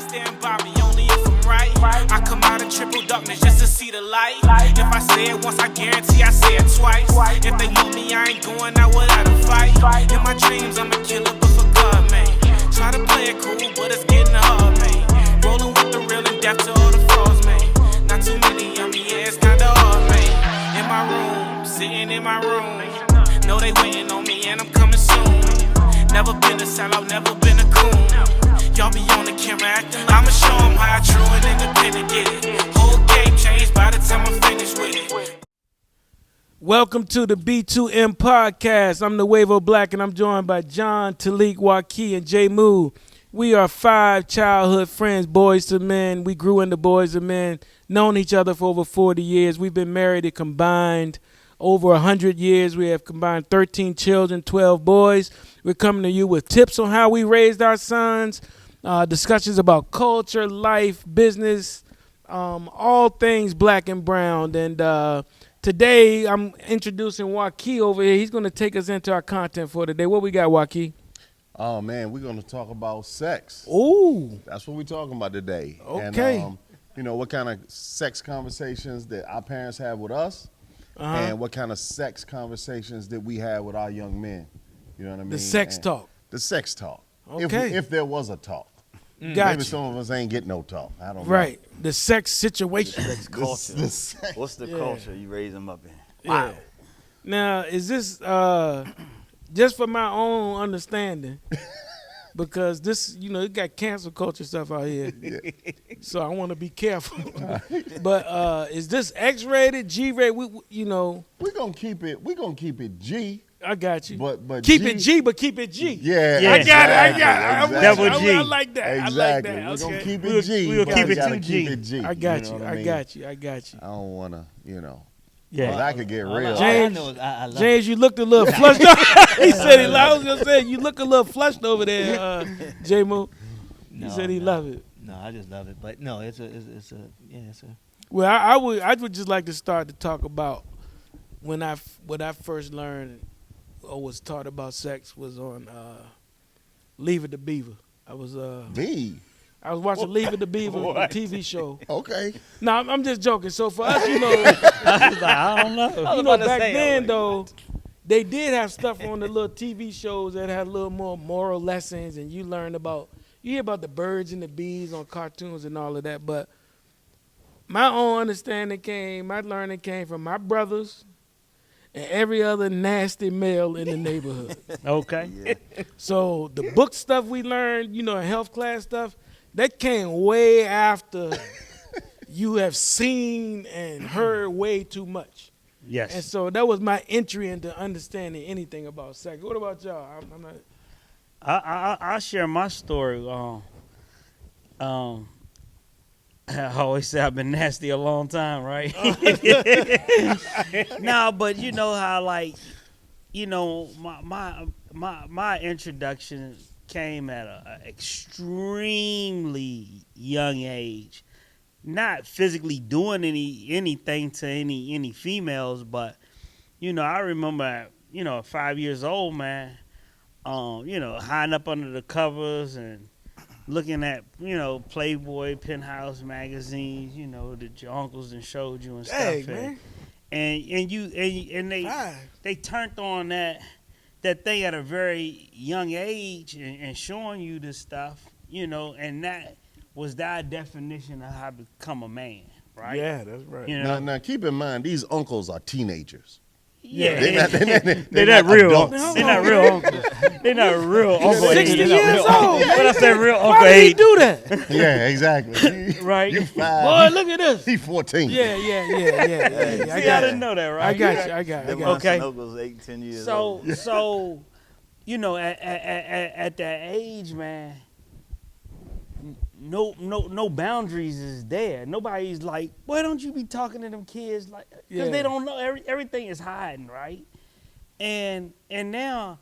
stand by me only if I'm right. I come out of triple darkness just to see the light. If I say it once, I guarantee I say it twice. If they want me, I ain't going out without a fight. In my dreams, I'm a killer, but for God, man. Try to play it cool, but it's getting hard, man. Rolling with the real and death to all the frauds, man. Not too many on me, yeah, it's kinda hard, man. In my room, sitting in my room. Know they waiting on me and I'm coming soon. Never been a sellout, never been a coon. Y'all be on the camera acting, I'ma show them how I true and independent get it. Whole game changed by the time I'm finished with it. Welcome to the B2M podcast. I'm the Wavo Black and I'm joined by John, Talik, Waki, and J Moo. We are 5 childhood friends, boys to men. We grew into boys to men, known each other for over 40 years. We've been married and combined over 100 years. We have combined 13 children, 12 boys. We're coming to you with tips on how we raised our sons, discussions about culture, life, business, all things black and brown. And today I'm introducing Waki over here. He's going to take us into our content for today. What we got, Waki? Oh, man, we're going to talk about sex. Ooh. That's what we're talking about today. Okay. And, what kind of sex conversations that our parents have with us and what kind of sex conversations that we have with our young men. You know what I mean? The sex talk. The sex talk. Okay. If there was a talk. Gotcha. Maybe some of us ain't getting no talk. I don't know. Right. The sex situation. Sex culture. What's the Yeah. culture you raise them up in? Yeah. Now, is this just for my own understanding? Because this, it got cancel culture stuff out here. Yeah. So I want to be careful. But is this X-rated, G-rated? We're gonna keep it G. I got you. But keep G, it G, but keep it G. Yeah. I got it. Exactly. Double G. I like that. Exactly. I like that. We're gonna Okay. keep it G. we'll but keep we it gotta 2G. keep it G. I got know you. what I mean? got you. I got you. I don't wanna, Yeah. that could get real. James, you looked a little flushed. He said he loved. I was gonna say you look a little flushed over there, J Mo. He said he loved it. No, I just love it. But no, it's a. Well, I would just like to start to talk about when I first learned or was taught about sex was on Leave It to Beaver. I was watching Leave It to Beaver, the TV show. Okay. No, I'm just joking. So for us, I don't know. back then though, they did have stuff on the little TV shows that had a little more moral lessons, and you hear about the birds and the bees on cartoons and all of that. But my own my learning came from my brothers and every other nasty male in the neighborhood. Okay. Yeah. So the book stuff we learned, health class stuff, that came way after you have seen and heard way too much. Yes. And so that was my entry into understanding anything about sex. What about y'all? I'm not. I'll share my story. I always say I've been nasty a long time, right? No, but you know how my introduction came at an extremely young age. Not physically doing anything to any females, but I remember at 5 years old, man, hiding up under the covers and looking at, Playboy, Penthouse magazines, that your uncles and showed you and stuff. Dang, man. And they turned on that thing at a very young age and showing you this stuff, and that was their definition of how to become a man, right? Yeah, that's right. Now keep in mind, these uncles are teenagers. Yeah, They're not real. adults. They're not real uncles. They're not real uncle 60 age. years old. When I say real uncle Why did he age, do that? Yeah, exactly. right? You 5. Boy, look at this. He 14. Yeah. I See, I didn't know that, right? I got you. Okay. Uncle's 8, 10 years So, old. at that age, man, no boundaries is there. Nobody's like, why don't you be talking to them kids? Like, because they don't know. Everything is hiding, right? And now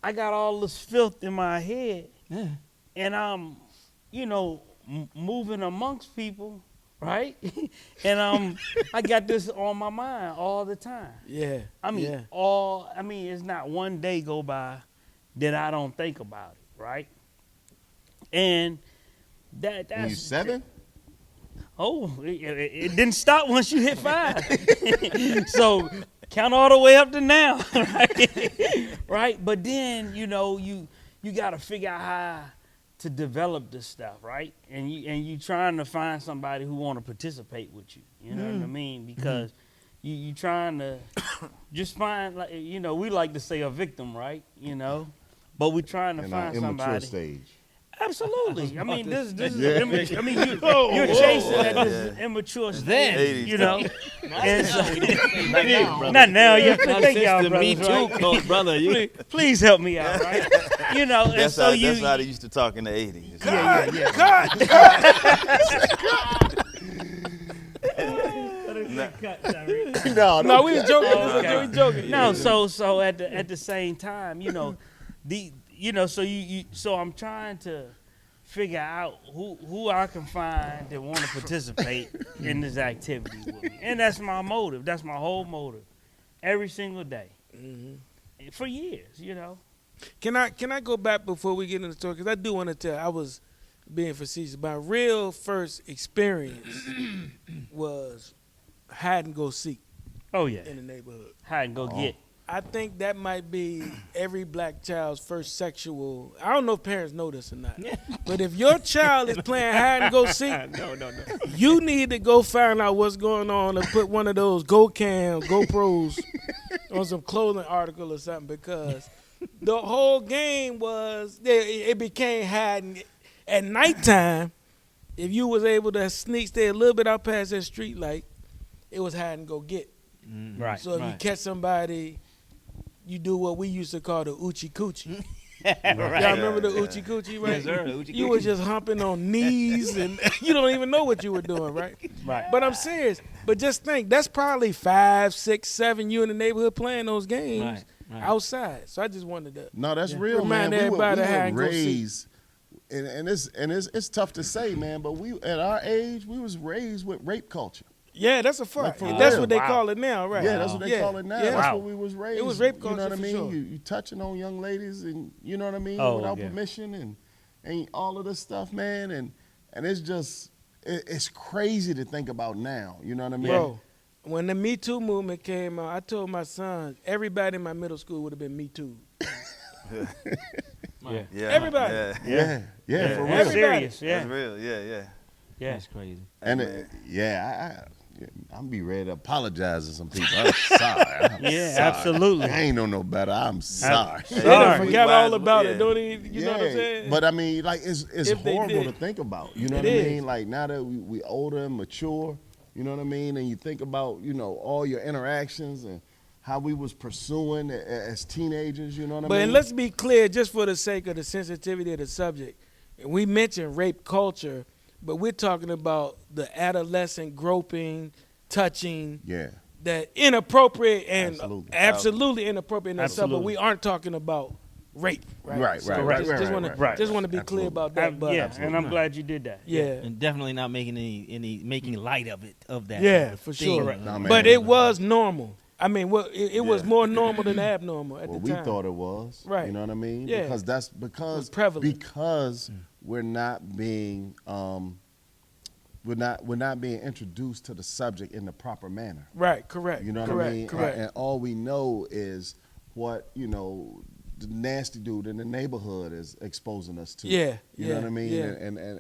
I got all this filth in my head, and I'm, moving amongst people, right? And I got this on my mind all the time. Yeah. It's not one day go by that I don't think about it, right? And That's When you 7? Oh, it didn't stop once you hit 5. So count all the way up to now, right? Right? But then, you got to figure out how to develop this stuff, right? And you trying to find somebody who want to participate with you. You know what I mean? Because you trying to just find, like, we like to say a victim, right? But we trying to find immature somebody. stage. Absolutely. I mean, this is Yeah. I mean, you're chasing at this immature stage, 80s And so, Not now, brother. not now. You Now, thank since y'all, the brothers, Me Too, right? cult, brother. You, Please help me out, right? And That's, so that's how they used to talk in the 80s. No, we was joking. Okay. We was joking. No, so at the same time, so I'm trying to figure out who I can find that want to participate in this activity with me, and that's my motive. That's my whole motive, every single day, for years. Can I go back before we get into the story? Because I do want to tell. I was being facetious. My real first experience was hide and go seek Oh yeah, in the neighborhood. hide and go get. I think that might be every black child's first sexual. I don't know if parents know this or not, but if your child is playing hide and go seek, no. you need to go find out what's going on and put one of those GoPros on some clothing article or something, because the whole game was it became hiding at nighttime. If you was able to stay a little bit out past that street light, it was hide and go get. Right. So if you catch somebody, you do what we used to call the oochie coochie. Right. Y'all remember the oochie coochie, right? Yes, sir, the oochie You coochie. were just humping on knees and you don't even know what you were doing, right? Right. But I'm serious. But just think, that's probably 5, 6, 7 you in the neighborhood playing those games Right. outside. So I just wanted to. No, that's real, Remind man. We everybody were how and go see. raised, and it's tough to say, man. But we at our age, we was raised with rape culture. Yeah, that's a fact. Like, for That's real. what they Wow. call it now, right? Yeah, that's what they call it now. Yeah. That's Wow. what we was raised. was rape You know what culture I for mean? sure. You touching on young ladies, and you know what I mean, Oh, without yeah. permission, and all of this stuff, man. And it's just it's crazy to think about now. You know what I mean? Bro, when the Me Too movement came out, I told my son, everybody in my middle school would have been Me Too. Yeah. Everybody. Yeah. Yeah, for real. That's Everybody. serious. That's Yeah. real. Yeah. Yeah. That's crazy. And I'm be ready to apologize to some people. I'm sorry. I'm Yeah, sorry. absolutely. I ain't know no better. I'm sorry. They done Sorry. forgot We all wise- about yeah. it. Don't even, you know what I'm saying? But I mean, like it's If they horrible did. to think about. You know It what I is. mean? Like now that we older and mature, you know what I mean? And you think about, all your interactions and how we was pursuing as teenagers, you know what I But mean? and let's be clear, just for the sake of the sensitivity of the subject, we mentioned rape culture, but we're talking about the adolescent groping, touching, Yeah. that inappropriate and Absolutely. absolutely inappropriate in itself. But Absolutely. we aren't talking about rape, right? Right, So right, just, right, just right, want right, to right. just want to be Absolutely. clear about that. But Yeah, and I'm glad you did that. yeah, And definitely not making any making light of it of that. Yeah, kind of for thing. sure. Nah, man. but it was normal. I mean, it was Yeah. more normal than abnormal at Well, the we time. thought it was. Right. You know what I mean? Yeah. Because that's was prevalent. because we're not being we're not being introduced to the subject in the proper manner. Right, correct. You know what correct, I mean? Correct. And all we know is what, the nasty dude in the neighborhood is exposing us to. Yeah, You know yeah, what I mean? yeah.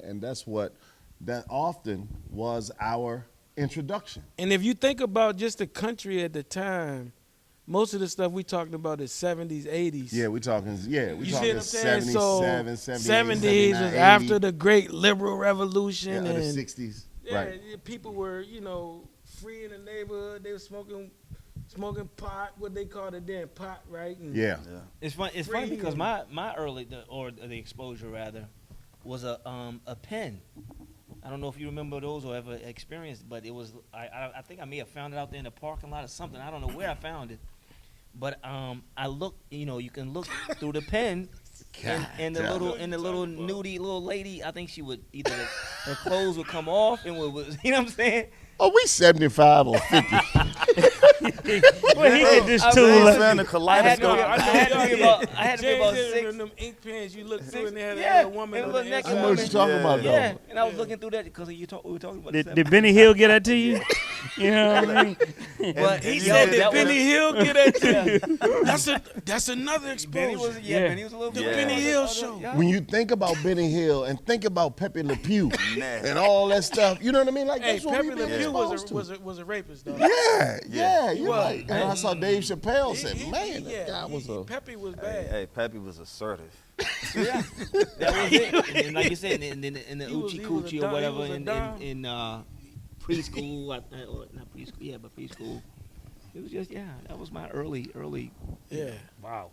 And that's what that often was our introduction. And if you think about just the country at the time, most of the stuff we talking about is 70s, 80s. Yeah, we talking You see what talking I'm saying? So 77, 78, 70s was 79, after 80, the great liberal yeah, revolution, the and 60s. yeah, Right. people were, free in the neighborhood. They were smoking pot, what they called it then, pot, right? And Yeah. It's fun. It's Free funny because and- my early the exposure rather was a pen. I don't know if you remember those or ever experienced, but it was I think I may have found it out there in the parking lot or something. I don't know where I found it, but I looked. You can look through the pen. And the little nudie little lady, I think she would either her clothes would come off and was you know what I'm saying? Oh, we 75 or 50. Well, he get this I tool. was up. trying to I had to kaleidoscope. be about, I had to be about James, six. them ink pens you look through and they had Yeah, a woman and on look the next I inside. know what you're talking about, though. Yeah, and I was looking through that because we were talking about the Did Benny Hill get that to you? You know what I mean? But He you said know, that that was- Benny Hill get at you. That's another exposure. Benny was Yeah. Benny was a little The bit. Benny Hill show. Yeah. When you think about Benny Hill and think about Pepe Le Pew Nasty. and all that stuff, you know what I mean? Like Hey, that's what Pepe we Le been Pew exposed to. was a rapist though. Yeah. You're was. like, and I saw Dave Chappelle said, He- man, yeah, that guy was a. Pepe was Hey, bad. hey, Pepe was assertive. Yeah, that was it. And like you said, in the He was- Uchi he was a Coochie dom- or he whatever, was a in dom. preschool, or not preschool, yeah, but preschool. It was just that was my early. Yeah, Wow.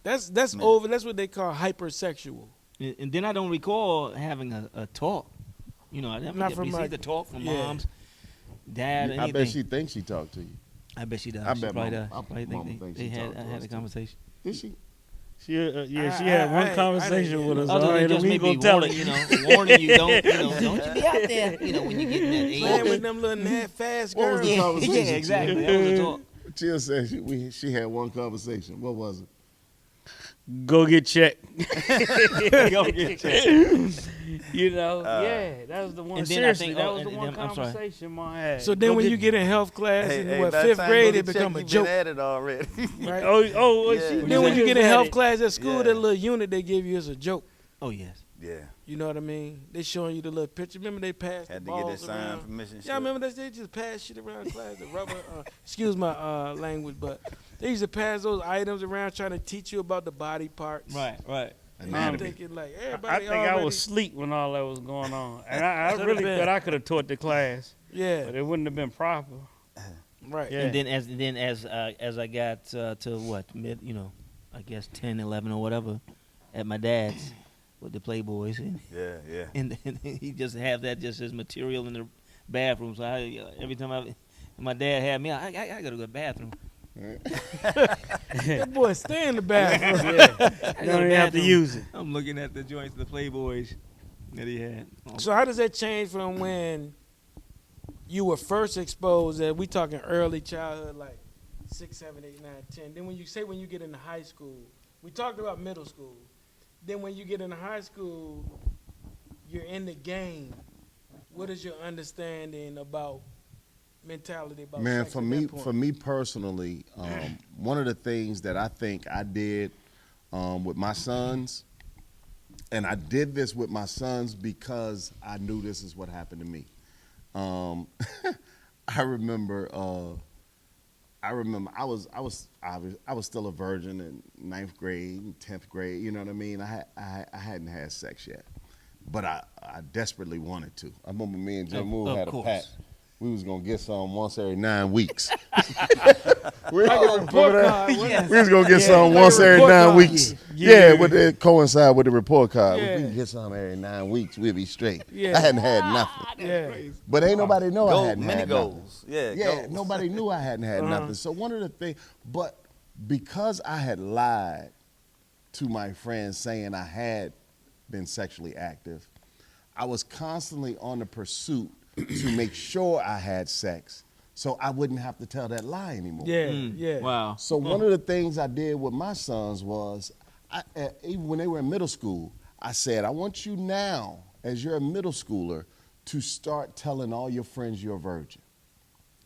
that's Man. over. That's what they call hypersexual. And then I don't recall having a talk. You know, I never Not get from received my- a talk from yeah. moms, dad, or I anything. bet she thinks she talked to you. I bet she does. I She bet probably Mama- does. I She probably Mama think thinks they she had talked to had us a too. conversation. Did she? She I- had I one ain't- conversation I with us. didn't- All Other right, than just we maybe gonna tell warning, it. warning you, don't you be out there, when you get in that Playing age. with them little fast What was girls. the Yeah, conversation? exactly. That was a talk. Jill said she had one conversation. What was it? Go get checked. Go get checked. You know, that was the one. And then I Seriously, think- that oh, was the and one then- I'm sorry. conversation Mom had. So then Go when get- you get in health class Hey, in hey, what by the fifth time grade, you it go to become check, a you joke. been at it already. Right? oh, Yeah. she. Then when you was get in at health it. class at school, Yeah. that little unit they give you is a joke. Oh yes. Yeah, You know what I mean? They showing you the little picture. Remember they passed had the to get that balls signed around. permission. Yeah, I remember that they just pass shit around class. The rubber, excuse my language, but they used to pass those items around trying to teach you about the body parts. Right. And I'm Anatomy. thinking like I everybody think I already, was asleep when all that was going on, and I Could've really been. thought I could have taught the class, yeah, but it wouldn't have been proper. right. Yeah. And then as I got to what mid, I guess 10, 11 or whatever, at my dad's with the Playboys, Yeah. and he just have that just as material in the bathroom. So every time my dad had me, I gotta go to the bathroom. That boy stay in the bathroom. You I don't go to even the have to bathroom. use it. I'm looking at the joints, the Playboys that he had. So how does that change from when you were first exposed? That we talking early childhood, like 6, 7, 8, 9, 10. Then when you get into high school, we talked about middle school. Then when you get into high school, you're in the game. What is your understanding about mentality about Man, sex for at me, that point? for me personally, one of the things that I think I did with my sons, and I did this with my sons because I knew this is what happened to me. I remember I was still a virgin in 9th grade, and 10th grade. You know what I mean? I hadn't had sex yet, but I desperately wanted to. I remember me and Jim Moore Of had a course. pact. We was gonna get some once every 9 weeks. we report card, what- we was gonna get some like once a every report 9 card. weeks. Yeah. Yeah, would it coincide with the report card? Yeah. If we could get some every 9 weeks, we'd be straight. Yeah. I hadn't had nothing, yeah. but ain't nobody know I Goal, hadn't many had nothing. goals. Yeah, Yeah, goals. nobody knew I hadn't had nothing. So one of the things, but because I had lied to my friends saying I had been sexually active, I was constantly on the pursuit to make sure I had sex so I wouldn't have to tell that lie anymore. Yeah, yeah. Wow. So one of the things I did with my sons was, even when they were in middle school, I said, I want you now, as you're a middle schooler, to start telling all your friends you're a virgin.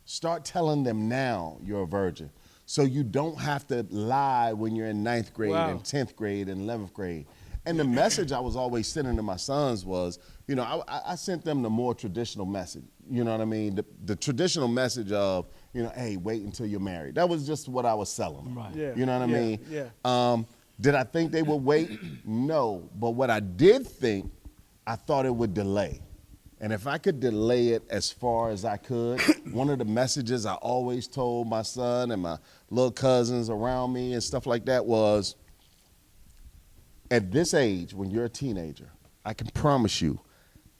Start telling them now you're a virgin. So you don't have to lie when you're in 9th grade Wow. and 10th grade and 11th grade. And the message I was always sending to my sons was, I sent them the more traditional message. You know what I mean? The traditional message of, hey, wait until you're married. That was just what I was selling them. Right. Yeah. You know what I Yeah, mean? yeah. Did I think they would wait? No. But what I did think, I thought it would delay. And if I could delay it as far as I could, one of the messages I always told my son and my little cousins around me and stuff like that was, at this age, when you're a teenager, I can promise you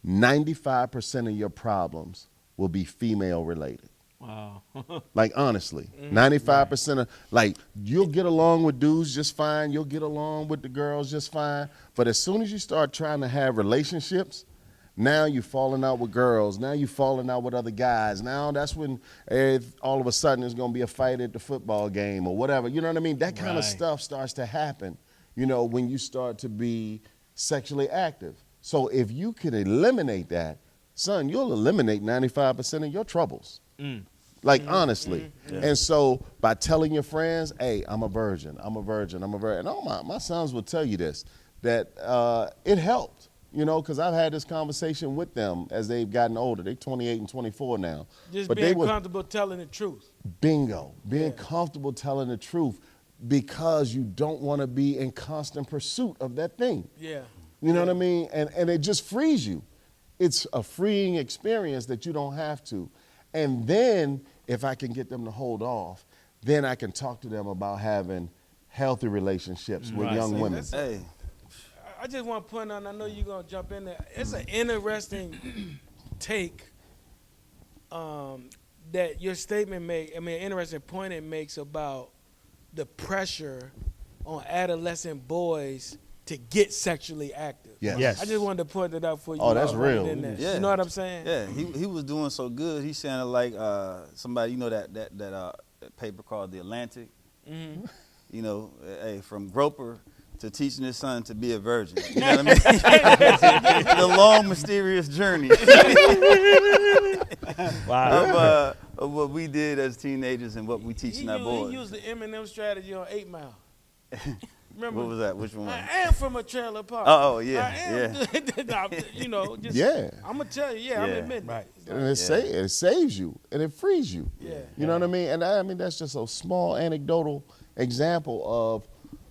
95% of your problems will be female related. Wow. Like, honestly, 95% of, like, you'll get along with dudes just fine. You'll get along with the girls just fine. But as soon as you start trying to have relationships, Now you falling out with girls. Now you falling out with other guys. Now that's when all of a sudden there's going to be a fight at the football game or whatever. You know what I mean? That kind of stuff starts to happen, when you start to be sexually active. So if you can eliminate that, son, you'll eliminate 95% of your troubles. Like, honestly. And so by telling your friends, hey, I'm a virgin, I'm a virgin, I'm a virgin. And all my sons will tell you this, that it helped, because I've had this conversation with them as they've gotten older. They're 28 and 24 now. Just but being comfortable telling the truth. Bingo. Being comfortable telling the truth because you don't want to be in constant pursuit of that thing. Yeah. You know what I mean? And it just frees you. It's a freeing experience that you don't have to. And then if I can get them to hold off, then I can talk to them about having healthy relationships with young women. Hey. I just want to point out, I know you're going to jump in there. It's an interesting take that your statement an interesting point it makes about the pressure on adolescent boys to get sexually active. Yes. I just wanted to point that out for you. Oh, that's real. Yeah. You know what I'm saying? Yeah, he was doing so good. He sounded like somebody, that paper called The Atlantic. Mm-hmm. From Groper to teaching his son to be a virgin. You know what I mean? The long, mysterious journey of what we did as teenagers and what we teaching our boys. He used the Eminem strategy on 8 Mile. Remember? What was that? Which one? I am from a trailer park. Oh, yeah, I'm going to tell you, I'm admitting. Right. And it saves you and it frees you. Yeah. You know what I mean? And that's just a small anecdotal example of,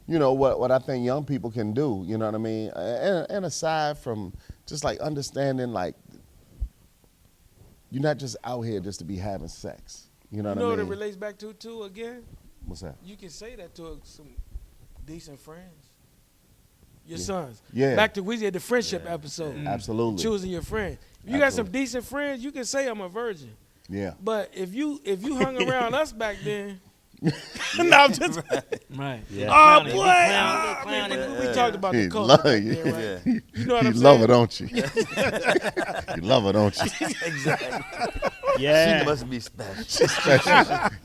what I think young people can do, you know what I mean? And aside from just like understanding, like, you're not just out here just to be having sex. You know what I mean? What it relates back to, too, again? What's that? You can say that to some decent friends. Your sons. Yeah. Back to we did the friendship episode. Absolutely. Choosing your friend. If you got some decent friends, you can say I'm a virgin. Yeah. But if you hung around us back then, no, I'm just Right. Yeah. oh Clowning. boy, we talked about the culture back then, right? Yeah. You know what You I'm love saying? it, don't you? You love it, don't you? Exactly. Yeah. She must be special.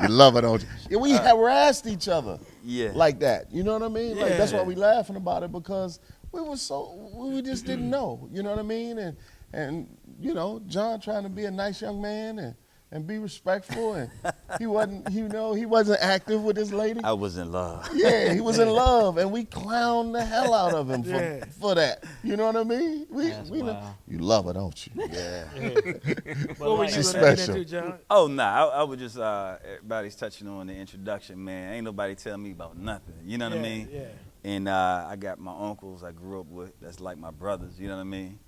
You love it, don't you? Yeah, we harassed each other Yeah. like that. You know what I mean? Like, Yeah. that's why we laughing about it, because we just didn't know. You know what I mean? And John trying to be a nice young man and be respectful, and he wasn't active with his lady. I was in love. Yeah, he was in love, and we clowned the hell out of him Yeah. for that. You know what I mean? You love it, don't you? Yeah. What were you She's gonna special. do, John? Oh, nah. I would just, everybody's touching on the introduction, man. Ain't nobody tell me about nothing. You know what I mean? Yeah. And I got my uncles I grew up with that's like my brothers, you know what I mean?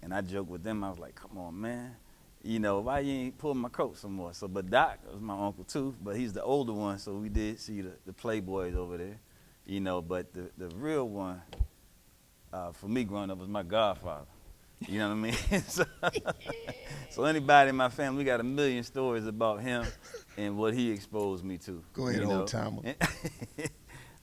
And I joked with them. I was like, come on, man. Why you ain't pulling my coat some more? So, but Doc was my uncle too, but he's the older one, so we did see the Playboys over there, but the real one, for me growing up, was my godfather. You know what I mean? So anybody in my family, we got a million stories about him and what he exposed me to. Go ahead, old timer.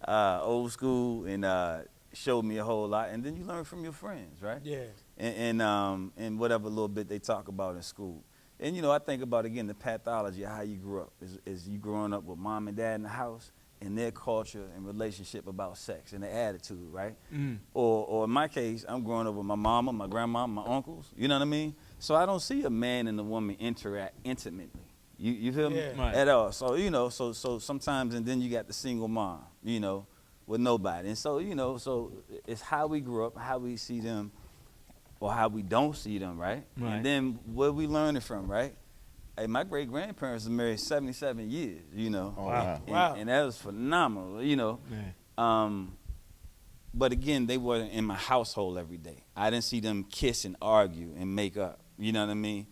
Old school, and showed me a whole lot, and then you learn from your friends, right? Yeah. And whatever little bit they talk about in school. And, I think about, again, the pathology of how you grew up. Is you growing up with mom and dad in the house and their culture and relationship about sex and their attitude, right? Mm. Or in my case, I'm growing up with my mama, my grandma, my uncles. You know what I mean? So I don't see a man and a woman interact intimately. You feel me? Yeah. Right. At all. So, so sometimes, and then you got the single mom, with nobody. And so, so it's how we grew up, how we see them, or how we don't see them, right? Right. And then where we learning from, right? Hey, my great-grandparents were married 77 years, Oh, Wow. And that was phenomenal, Man. But again, they weren't in my household every day. I didn't see them kiss and argue and make up, you know what I mean?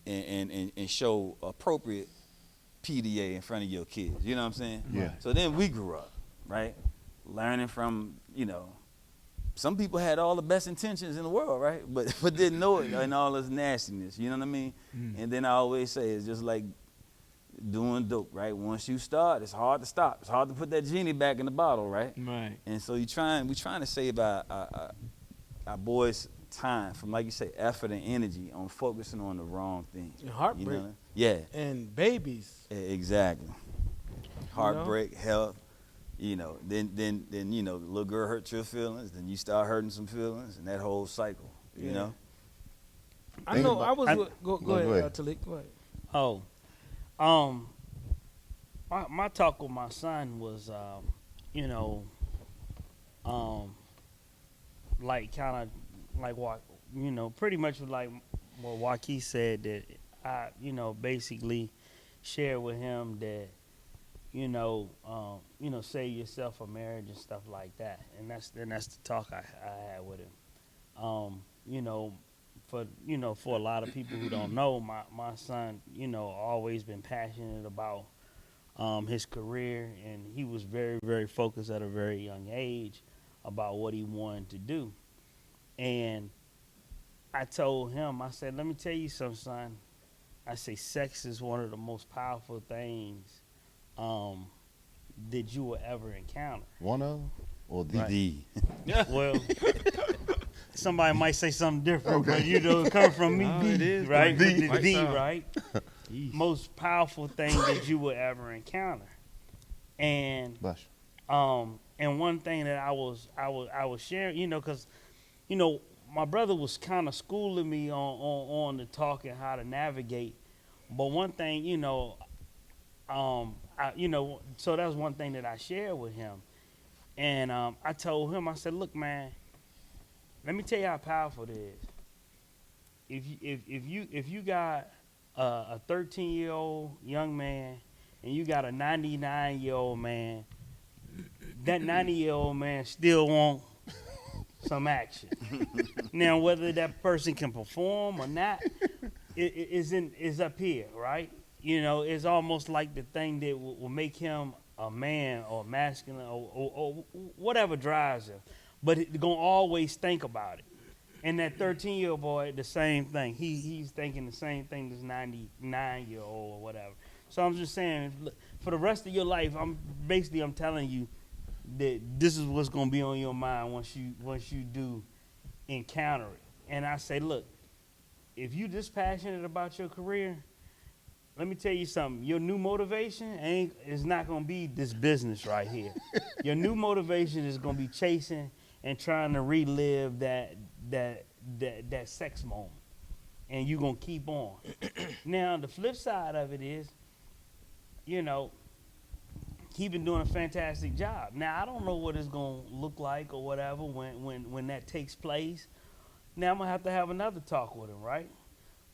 And show appropriate PDA in front of your kids, you know what I'm saying? Yeah. So then we grew up, right? Learning from, some people had all the best intentions in the world, right? But didn't know it and all this nastiness, you know what I mean? And then I always say it's just like doing dope, right? Once you start, it's hard to stop. It's hard to put that genie back in the bottle, right? Right. And so we trying to save our boys time, from like you say, effort and energy on focusing on the wrong things. And heartbreak. You know? Yeah, And babies. exactly. Heartbreak, health. Then little girl hurt your feelings, then you start hurting some feelings, and that whole cycle. You Yeah. know. I know. I was. I- Go go ahead, ahead. Talik. Go ahead. Oh, my talk with my son was, like kind of like what pretty much like what Joaquin said, that I basically share with him that save yourself for marriage and stuff like that, and that's the talk I had with him. For a lot of people who don't know, my son, always been passionate about his career, and he was very, very focused at a very young age about what he wanted to do. And I told him, I said, let me tell you something, son. I say sex is one of the most powerful things that you will ever encounter. One of them or the? The. Well, somebody might say something different, but it coming from me, No, the, it is, right? right. With the Right D, side. right? Most powerful thing that you will ever encounter. And Bush. and one thing that I was sharing, because my brother was kind of schooling me on the talk and how to navigate. But one thing, so that was one thing that I shared with him. And I told him, I said, look, man, let me tell you how powerful it is. If you got a 13-year-old young man and you got a 99-year-old man, that 90-year-old man still want some action. Now, whether that person can perform or not is up here, right? It's almost like the thing that will make him a man or masculine or whatever drives him. But he's going to always think about it. And that 13-year-old boy, the same thing. He's thinking the same thing as 99-year-old or whatever. So I'm just saying, look, for the rest of your life, I'm telling you that this is what's going to be on your mind once you do encounter it. And I say, look, if you this passionate about your career, let me tell you something. Your new motivation is not going to be this business right here. Your new motivation is going to be chasing and trying to relive that sex moment. And you're going to keep on. Now, the flip side of it is, he been doing a fantastic job. Now, I don't know what it's going to look like or whatever when that takes place. Now, I'm going to have another talk with him, right?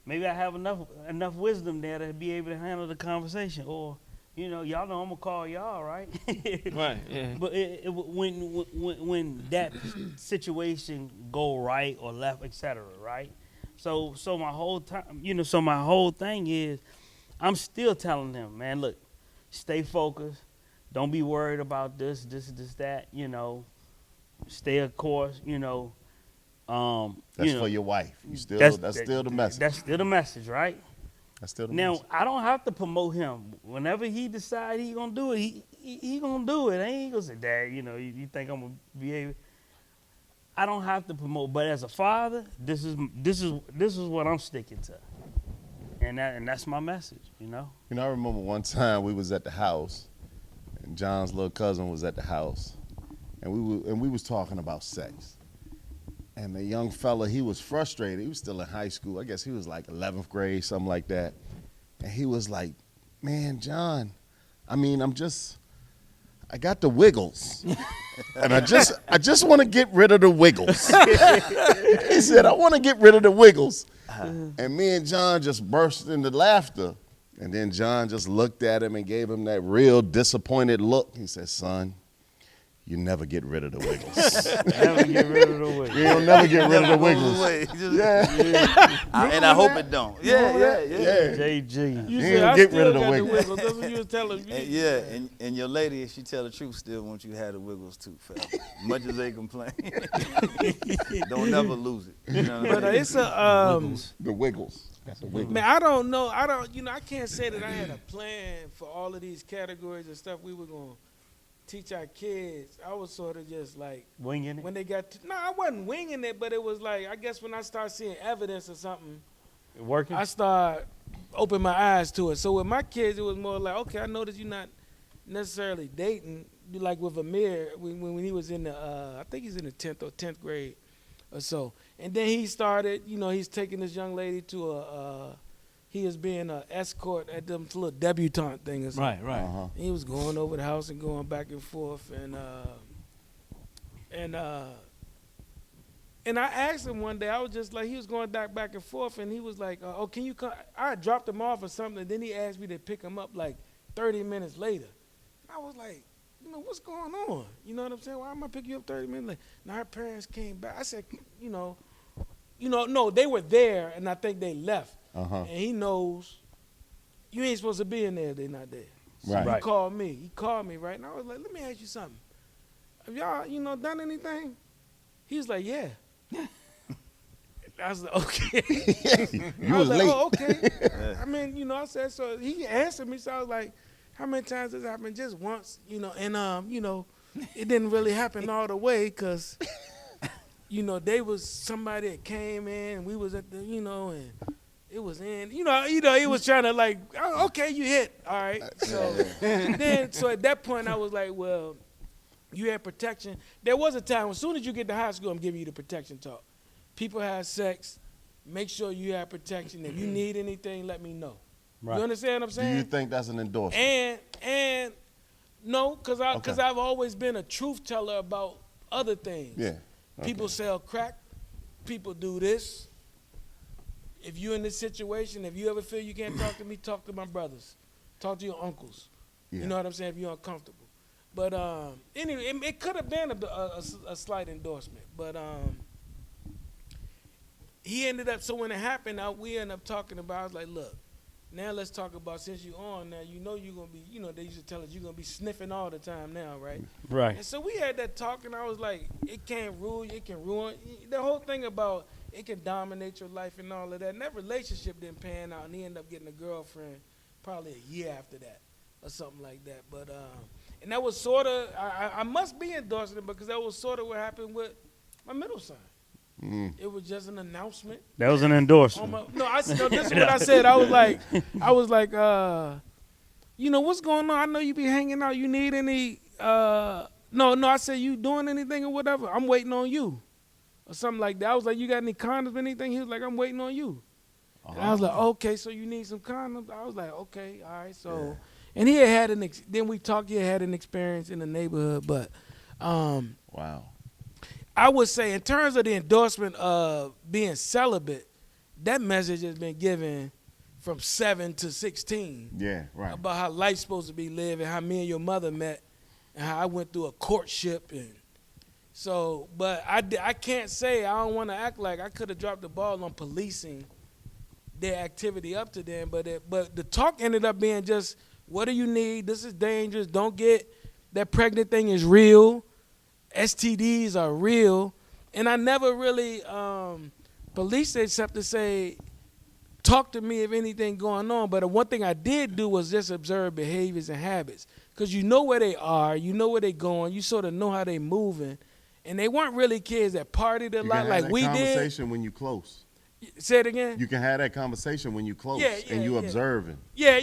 Maybe I have enough wisdom there to be able to handle the conversation. Or, y'all know I'm going to call y'all, right? Right, yeah. But when that situation go right or left, et cetera, right? So my whole time, so my whole thing is, I'm still telling them, man, look, stay focused. Don't be worried about this, that, stay of course, That's for your wife. That's still the message. That's still the message, right? That's still the Now, message. I don't have to promote him. Whenever he decide he gonna do it, he gonna do it. I ain't gonna say, Dad, you think I'm gonna be able? I don't have to promote, but as a father, this is what I'm sticking to, and that's my message, I remember one time we was at the house, and John's little cousin was at the house, and we was talking about sex. And the young fella, he was frustrated. He was still in high school. I guess he was like 11th grade, something like that. And he was like, man, John, I got the wiggles. And I just want to get rid of the wiggles. He said, I want to get rid of the wiggles. And me and John just burst into laughter. And then John just looked at him and gave him that real disappointed look. He said, son, you never get rid of the wiggles. Never get rid of the way. You'll never get rid of the wiggles. And I hope it don't. Yeah. JG. You You said ain't I get still rid of the got wiggles. the wiggles. That's what you was telling me. And your lady, if she tell the truth, still want you to have the wiggles too, fella. Much as they complain. Don't never lose it. You know what I But mean? it's a The wiggles. That's the wiggles. man. I don't know. I can't say that I had a plan for all of these categories and stuff we were gonna teach our kids, I was sort of just like Winging it. when they got no, I wasn't winging it, but it was like I guess when I started seeing evidence of something, Working. I started opening my eyes to it. So with my kids, it was more like, okay, I noticed you're not necessarily dating. Like with Amir, when he was in the, I think he's in the 10th grade or so. And then he started, he's taking this young lady to he was being an escort at them little debutante thing or something. Right. Uh-huh. He was going over the house and going back and forth, and I asked him one day. I was just like, he was going back and forth, and he was like, "Oh, can you come?" I dropped him off or something, and then he asked me to pick him up like 30 minutes later. I was like, what's going on? You know what I'm saying? Why am I picking you up 30 minutes later? Now her parents came back. I said, no, they were there, and I think they left. Uh-huh. And he knows you ain't supposed to be in there if they're not there. So Right. he called me. He called me, right? And I was like, let me ask you something. Have y'all, done anything? He was like, yeah. I was like, okay. You I was like, late. oh, okay. I mean, I said, so he answered me, so I was like, how many times has it happened? Just once, and, it didn't really happen all the way because, they was somebody that came in and we was at the, and it was in, he was trying to like, oh, okay, you hit, all right. So at that point I was like, well, you had protection. There was a time, as soon as you get to high school, I'm giving you the protection talk. People have sex, make sure you have protection. If you need anything, let me know. Right. You understand what I'm Do saying? you think that's an endorsement? And no, because Okay. I've always been a truth teller about other things. Yeah. Okay. People sell crack. People do this. If you're in this situation, if you ever feel you can't talk to me, talk to my brothers. Talk to your uncles. Yeah. You know what I'm saying? If you're uncomfortable. But anyway, it could have been a slight endorsement. But he ended up, so when it happened, we ended up talking about, I was like, look, now let's talk about, since you're on now, you're going to be, they used to tell us you're going to be sniffing all the time now, right? Right. And so we had that talk, and I was like, it can't rule you, it can ruin. The whole thing about it can dominate your life and all of that. And that relationship didn't pan out, and he ended up getting a girlfriend probably a year after that or something like that. But, and that was sort of, I must be endorsing it because that was sort of what happened with my middle son. It was just an announcement. That was an endorsement. This is what I said. I was like, what's going on? I know you be hanging out. You need any? No. I said, you doing anything or whatever? I'm waiting on you, or something like that. I was like, you got any condoms or anything? He was like, I'm waiting on you. And I was like, okay, so you need some condoms? I was like, okay, all right. So, and he had then we talked. He had an experience in the neighborhood, but Wow. I would say in terms of the endorsement of being celibate, that message has been given from 7 to 16 Yeah, right. about how life's supposed to be lived and how me and your mother met and how I went through a courtship. And so, but I can't say, I don't want to act like I could have dropped the ball on policing their activity up to then, but the talk ended up being just, what do you need? This is dangerous. Don't get, that pregnant thing is real. STDs are real, and I never really policed it except to say, talk to me if anything going on. But one thing I did do was just observe behaviors and habits, because you know where they are, you know where they going, you sort of know how they moving, and they weren't really kids that partied a lot like we did. Conversation when you close. Say it again. You can have that conversation when you close and you yeah. observing. Yeah,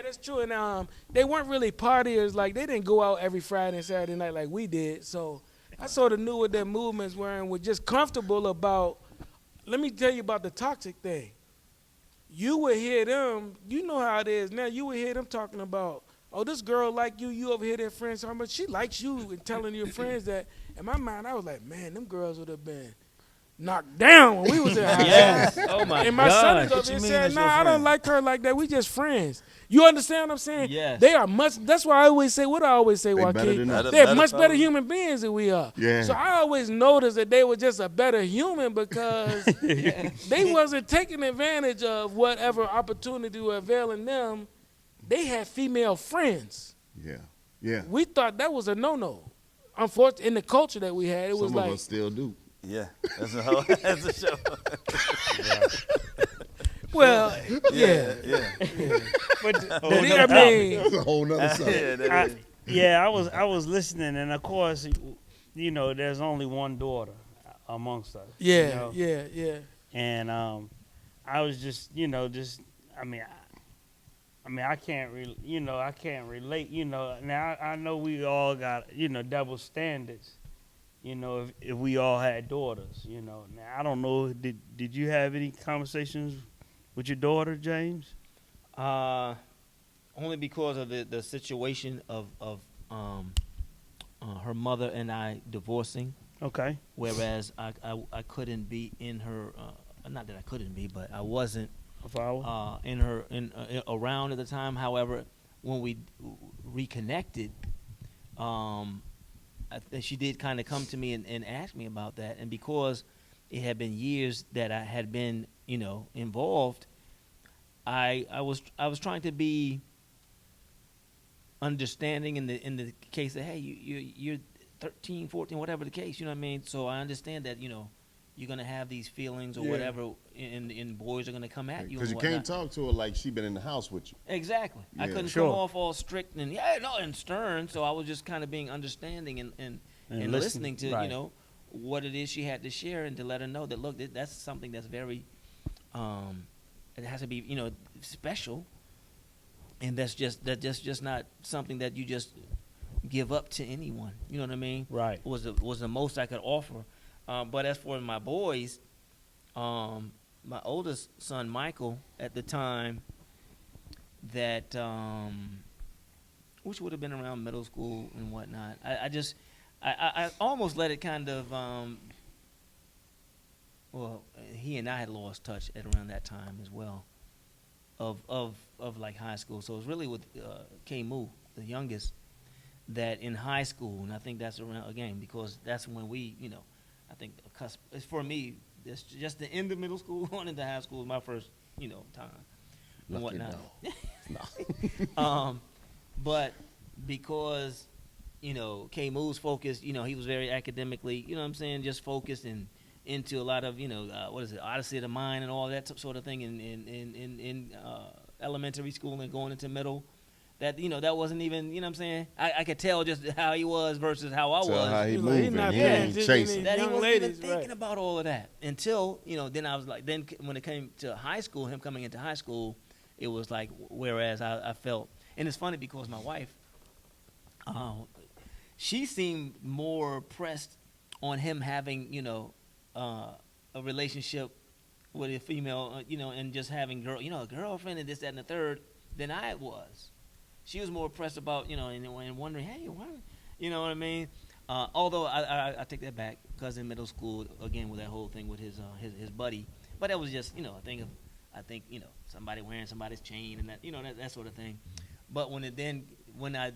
that's true. And they weren't really partiers. Like, they didn't go out every Friday and Saturday night like we did. So I sort of knew what their movements were and were just comfortable about. Let me tell you about the toxic thing. You would hear them, you know how it is now, you would hear them talking about, oh, this girl like you, you over here, their friends, how much she likes you, and telling your friends that. In my mind, I was like, man, them girls would have been knocked down when we was in high school. Yes. Oh my And my son is God. over here saying, nah, I don't like her like that. We just friends. You understand what I'm saying? Yes. They are much, that's why I always say, what I always say, They better Joaquin. than us. They're much better human beings than we are. Yeah. So I always noticed that they were just a better human because they wasn't taking advantage of whatever opportunity were availing them. They had female friends. Yeah. Yeah. We thought that was a no-no. Unfortunately, in the culture that we had, it was Some like, of us still do. Yeah, that's a whole, that's a show. well, yeah. Yeah. But I mean, That's a whole nother subject. Yeah, that is. Yeah, I was listening, and of course, there's only one daughter amongst us. Yeah, yeah. And I was just, I mean, I can't, I can't relate. Now I know we all got, double standards. If we all had daughters. Now I don't know. Did you have any conversations with your daughter, James? Only because of the situation of her mother and I divorcing. Okay. Whereas I couldn't be in her, not that I couldn't be, but I wasn't in her around at the time. However, when we reconnected, she did kind of come to me and ask me about that. And because it had been years that I had been, involved, I was trying to be understanding in the case that, hey, you're 13, 14, whatever the case, you know what I mean? So I understand that, you're going to have these feelings or whatever, and boys are going to come at you. Because you can't talk to her like she been in the house with you. Exactly. I couldn't come off all strict and stern, so I was just kind of being understanding and listening to, what it is she had to share, and to let her know that, look, that's something that's very, it has to be, special, and that's just not something that you just give up to anyone. You know what I mean? Right. Was the most I could offer. But as for my boys, my oldest son Michael at the time, that which would have been around middle school and whatnot. I almost let it kind of well, he and I had lost touch at around that time as well, of like high school. So it was really with K. Moo, the youngest, that in high school, and I think that's around again because that's when we, I think for me, it's just the end of middle school going into high school was my first, time and whatnot. But because K. Moo's focused, he was very academically, just focused and into a lot of, what is it, Odyssey of the Mind and all that sort of thing in elementary school and going into middle. That that wasn't even, I could tell just how he was versus how I was. How he moving, not he ain't chasing. That he wasn't ladies, even thinking about all of that until, then I was like, then when it came to high school, him coming into high school, it was like, whereas I felt, and it's funny because my wife, she seemed more pressed on him having, a relationship with a female, and just having a girlfriend and this, that, and the third than I was. She was more pressed about, and wondering, hey, why, you know what I mean? Although I take that back, because in middle school, again, with that whole thing with his buddy, but that was just, I think, somebody wearing somebody's chain and that, that sort of thing. But when I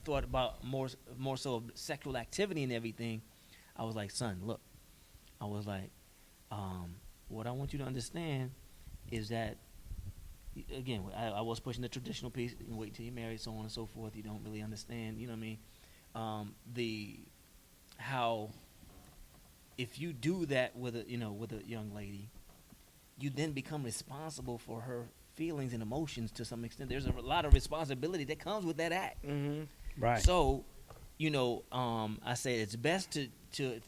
thought about more so of sexual activity and everything, I was like, son, look, I was like, what I want you to understand is that, again, I was pushing the traditional piece and wait till you're married, so on and so forth. You don't really understand, you know what I mean? How if you do that with a young lady, you then become responsible for her feelings and emotions to some extent. There's a lot of responsibility that comes with that act. Mm-hmm. Right. So, I say it's best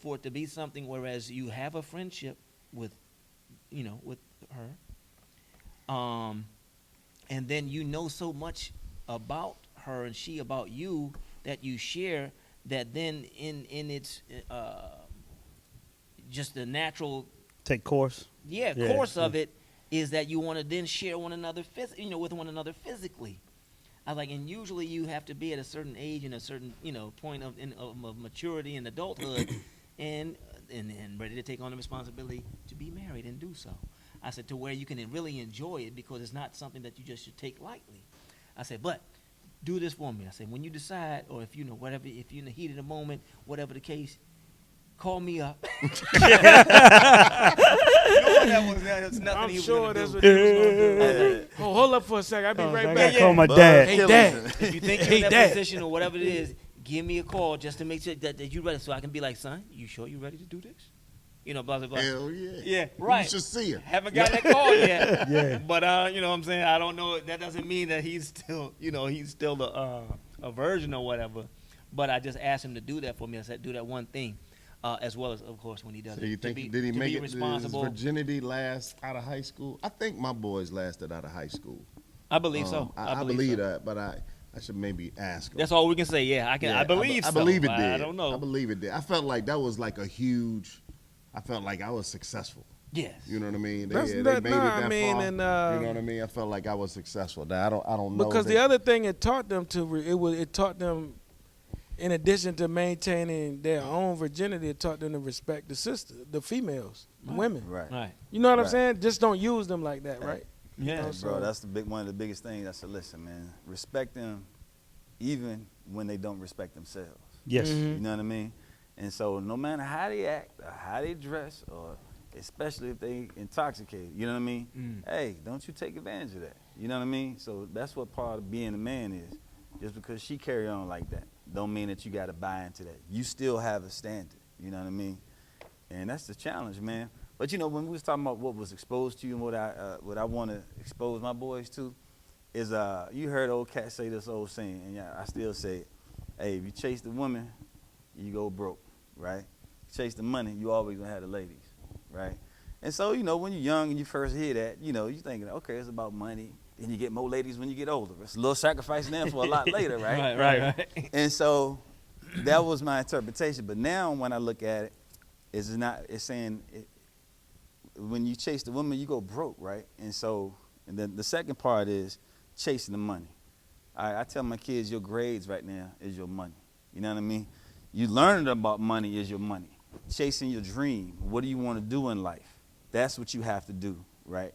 for it to be something whereas you have a friendship with her. And then so much about her and she about you that you share that then in its just the natural take course. Course of it is that you want to then share one another with one another physically. I like, and usually you have to be at a certain age and a certain point of maturity and adulthood, and ready to take on the responsibility to be married and do so. I said, to where you can really enjoy it because it's not something that you just should take lightly. I said, but do this for me. I said, when you decide, or if whatever, if you're in the heat of the moment, whatever the case, call me up. That's nothing I'm he was sure gonna that's do. what he was going to do. Oh, hold up for a second. I'll be right I back. gotta call my dad. Hey, Dad. If you think you're in that position or whatever it is, give me a call just to make sure that you're ready, so I can be like, son, you sure you ready to do this? Blah, blah, blah. Hell yeah. Yeah, right. You should see her. Haven't got that call yet. Yeah. But, you know what I'm saying? I don't know. That doesn't mean that he's still, he's still a virgin or whatever. But I just asked him to do that for me. I said, do that one thing, as well as, of course, when he does So it. you think to be, did he to make be it? Did his responsible? virginity last out of high school? I think my boys lasted out of high school. I believe so. I believe that, but I should maybe ask him. That's all we can say. Yeah, I can. Yeah, I believe. I so. believe it did. I don't know. I believe it did. I felt like that was like a huge. I felt like I was successful. Yes. You know what I mean? They, That's they not- made nah, it I that mean, far. and, you know what I mean? I felt like I was successful. Now, I don't know Because that- the other thing it taught them it taught them, in addition to maintaining their own virginity, it taught them to respect the females, the women. Right. Right. You know what I'm Right. saying? Just don't use them like that, right? Yeah. know, Bro, so- that's one of the biggest things. I said, listen, man, respect them even when they don't respect themselves. Yes. Mhm. You know what I mean? And so no matter how they act or how they dress, or especially if they intoxicated, you know what I mean? Hey, don't you take advantage of that. You know what I mean? So that's what part of being a man is. Just because she carry on like that don't mean that you got to buy into that. You still have a standard. You know what I mean? And that's the challenge, man. But you know, when we was talking about what was exposed to you and what I want to expose my boys to, is you heard old cat say this old saying, and yeah, I still say it. Hey, if you chase the woman, you go broke, right? Chase the money, you always gonna have the ladies, right? And so, you know, when you're young and you first hear that, you know, you're thinking, okay, it's about money. Then you get more ladies when you get older. It's a little sacrifice now for a lot later, right? Right. And so that was my interpretation. But now when I look at it, it's saying when you chase the woman, you go broke, right? And so, and then the second part is chasing the money. I tell my kids, your grades right now is your money. You know what I mean? You learning about money is your money. Chasing your dream. What do you want to do in life? That's what you have to do, right?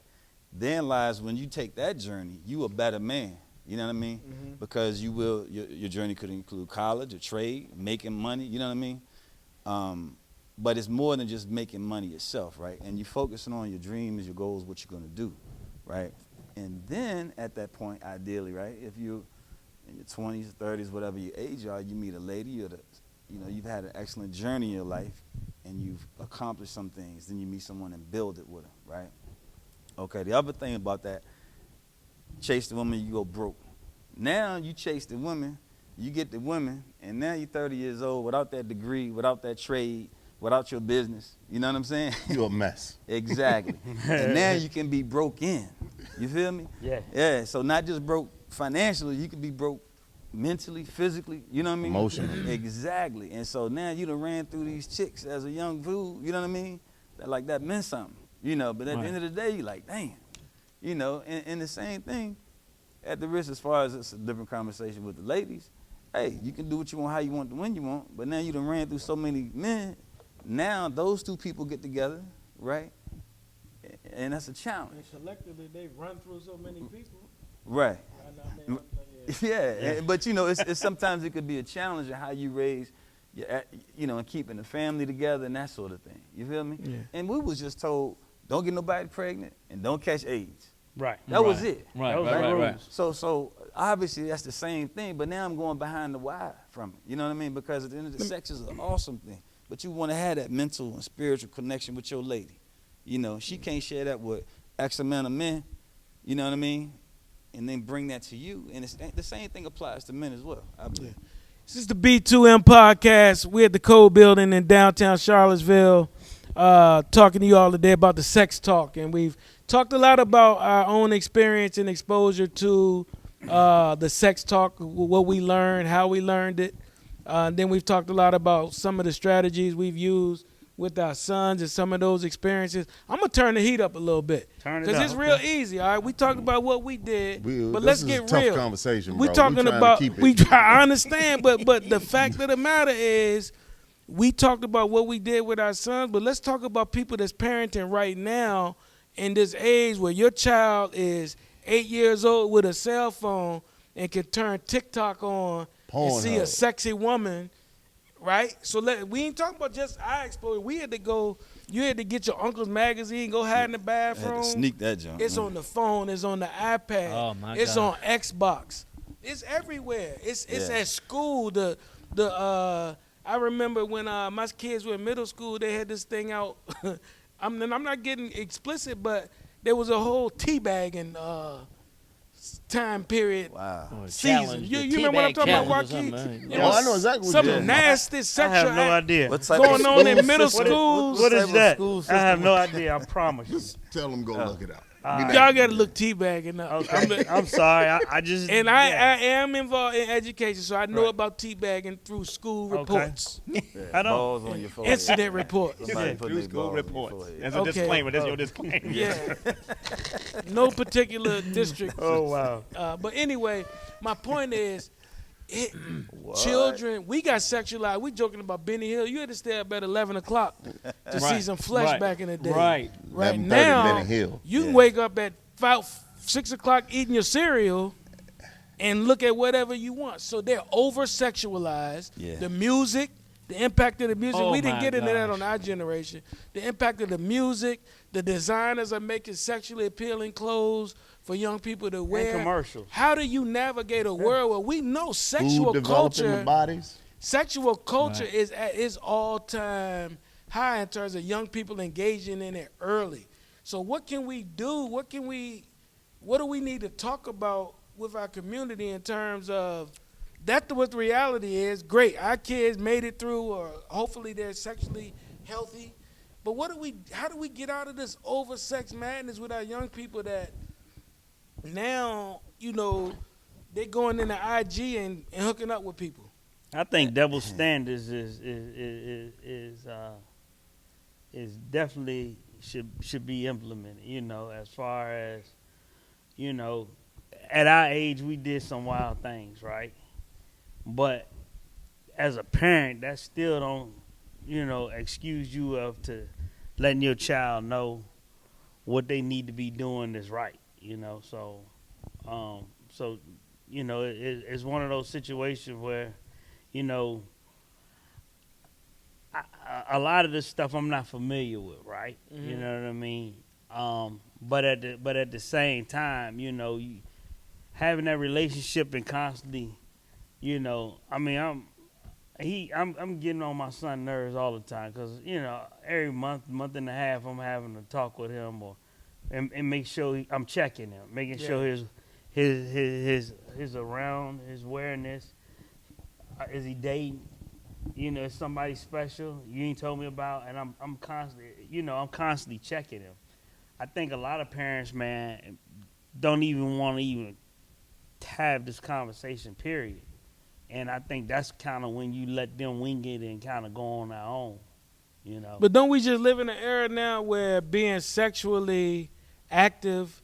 Then lies when you take that journey, you a better man. You know what I mean? Mm-hmm. Because your journey could include college, a trade, making money. You know what I mean? But it's more than just making money itself, right? And you're focusing on your dreams, your goals, what you're going to do, right? And then at that point, ideally, right, if you're in your 20s, 30s, whatever your age are, you meet a lady, you've had an excellent journey in your life, and you've accomplished some things. Then you meet someone and build it with them, right? Okay, the other thing about that, chase the woman, you go broke. Now you chase the woman, you get the women, and now you're 30 years old without that degree, without that trade, without your business. You know what I'm saying? You a mess. Exactly. And now you can be broke in. You feel me? Yeah. Yeah, so not just broke financially, you can be broke mentally, physically, you know what I mean? Emotionally. Exactly. And so now you done ran through these chicks as a young fool, you know what I mean? That meant something, you know, but at the end of the day, you like, damn. You know, and the same thing, at the risk as far as it's a different conversation with the ladies, hey, you can do what you want, how you want, when you want, but now you done ran through so many men, now those two people get together, right? And that's a challenge. And collectively, they run through so many people. Right. I mean, Yeah, but you know, it's sometimes it could be a challenge in how you raise, and keeping the family together and that sort of thing. You feel me? Yeah. And we was just told, don't get nobody pregnant and don't catch AIDS. Right. That was it. Right. That was Right. the Right. rules. So obviously that's the same thing, but now I'm going behind the why from it. You know what I mean? Because at the end of the sex is an awesome thing, but you want to have that mental and spiritual connection with your lady. You know, she can't share that with X amount of men. You know what I mean? And then bring that to you. And the same thing applies to men as well, I believe. This is the B2M podcast. We're at the Code Building in downtown Charlottesville, talking to you all today about the sex talk. And we've talked a lot about our own experience and exposure to the sex talk, what we learned, how we learned it. Then we've talked a lot about some of the strategies we've used with our sons and some of those experiences. I'm going to turn the heat up a little bit. Turn it Because up. it's real easy, all right? We talked about what we did, but This let's is get a tough real. conversation, We bro. talking trying to about, keep it- I understand, but the fact of the matter is, we talked about what we did with our sons, but let's talk about people that's parenting right now in this age where your child is 8 years old with a cell phone and can turn TikTok on and see a Pornhub. sexy woman, right? So we ain't talking about just our exposure. We had to go, you had to get your uncle's magazine, go hide in the I had bathroom. to sneak that junk. It's on the phone. It's on the iPad. Oh, my it's God. on Xbox. It's everywhere. It's Yeah. at school. I remember when my kids were in middle school, they had this thing out. I'm not getting explicit, but there was a whole teabagging time period. Wow. Or Season. challenge, You the remember what I'm teabag talking about, challenge or Joaquin? something, It Oh, was I know exactly what some you're talking nasty I sexual have no act idea. What type going of on in school middle system- schools. What type is of that? school I have system no was- idea. I promise you. Tell them go look it up. Y'all got to look teabagging up. Okay. I'm sorry. I just And yeah. I am involved in education, so I know Right. about teabagging through school Okay. reports, I know. Balls on your forehead. incident reports. Somebody put Through their school balls on your reports. forehead. That's a Okay. disclaimer. That's your disclaimer. Yeah. No particular district. Oh wow. But anyway, my point is, children, we got sexualized. We joking about Benny Hill. You had to stay up at 11 o'clock to see Right, some flesh right, back in the day. right. Right 11:30 now, Benny Hill. you can wake up at about 6 o'clock eating your cereal and look at whatever you want. So they're over-sexualized. Yeah. The music, the impact of the music. Oh, We didn't my get into that gosh. on our generation. The impact of the music, the designers are making sexually appealing clothes for young people to wear. And commercials. How do you navigate a world where we know sexual Food developing the culture, bodies. sexual culture is at its all-time high in terms of young people engaging in it early. So what can we do? What do we need to talk about with our community in terms of that's what the reality is? Great, our kids made it through, or hopefully they're sexually healthy. But how do we get out of this over-sex madness with our young people that now, they're going into IG and hooking up with people? I think double standards is definitely should be implemented. As far as at our age we did some wild things, right? But as a parent, that still don't excuse you of to letting your child know what they need to be doing is right. So it's one of those situations where a lot of this stuff I'm not familiar with, right? Mm-hmm. You know what I mean? But at the same time, you having that relationship and constantly, I'm getting on my son's nerves all the time because every month and a half I'm having to talk with him and make sure I'm checking him, making sure his around, his wearing this, is he dating? Is somebody special you ain't told me about, and I'm constantly checking him. I think a lot of parents, man, don't even want to even have this conversation, period. And I think that's kind of when you let them wing it and kind of go on their own, But don't we just live in an era now where being sexually active,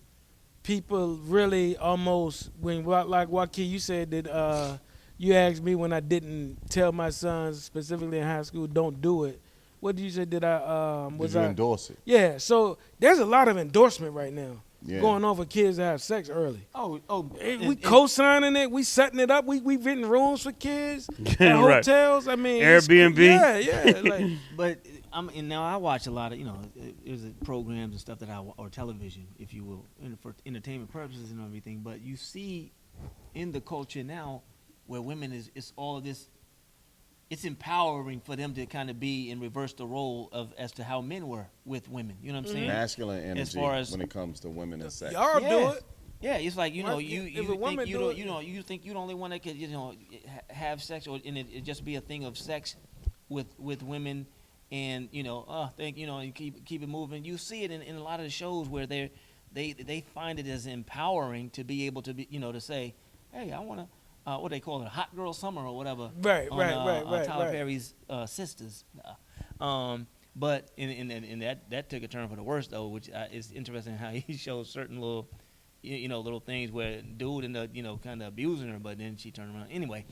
people really almost, like Joaquin, you said that you asked me when I didn't tell my sons, specifically in high school, don't do it. What did you say? Did you endorse it? Yeah, so there's a lot of endorsement right now Yeah. going on for kids to have sex early. Oh, We co-signing it. We setting it up. We've written rooms for kids at Right. hotels. I mean, it's- Airbnb. Yeah. Like, But and now I watch a lot of there's programs and stuff or television, if you will, for entertainment purposes and everything. But you see in the culture now where women it's all of this. It's empowering for them to kind of be and reverse the role as to how men were with women. You know what I'm saying? Masculine energy As far as- when it comes to women and sex. y'all do Yeah. it. Yeah, it's like Well, you if a think woman you do don't it- you think you're the only one that could have sex and it just be a thing of sex with women and you keep it moving. You see it in a lot of the shows where they find it as empowering to be able to be to say, hey, I want to what they call it, a hot girl summer or whatever. Right. Tyler Perry's sisters. But in that took a turn for the worse though, which is interesting how he shows certain little little things where dude ended up kind of abusing her, but then she turned around anyway.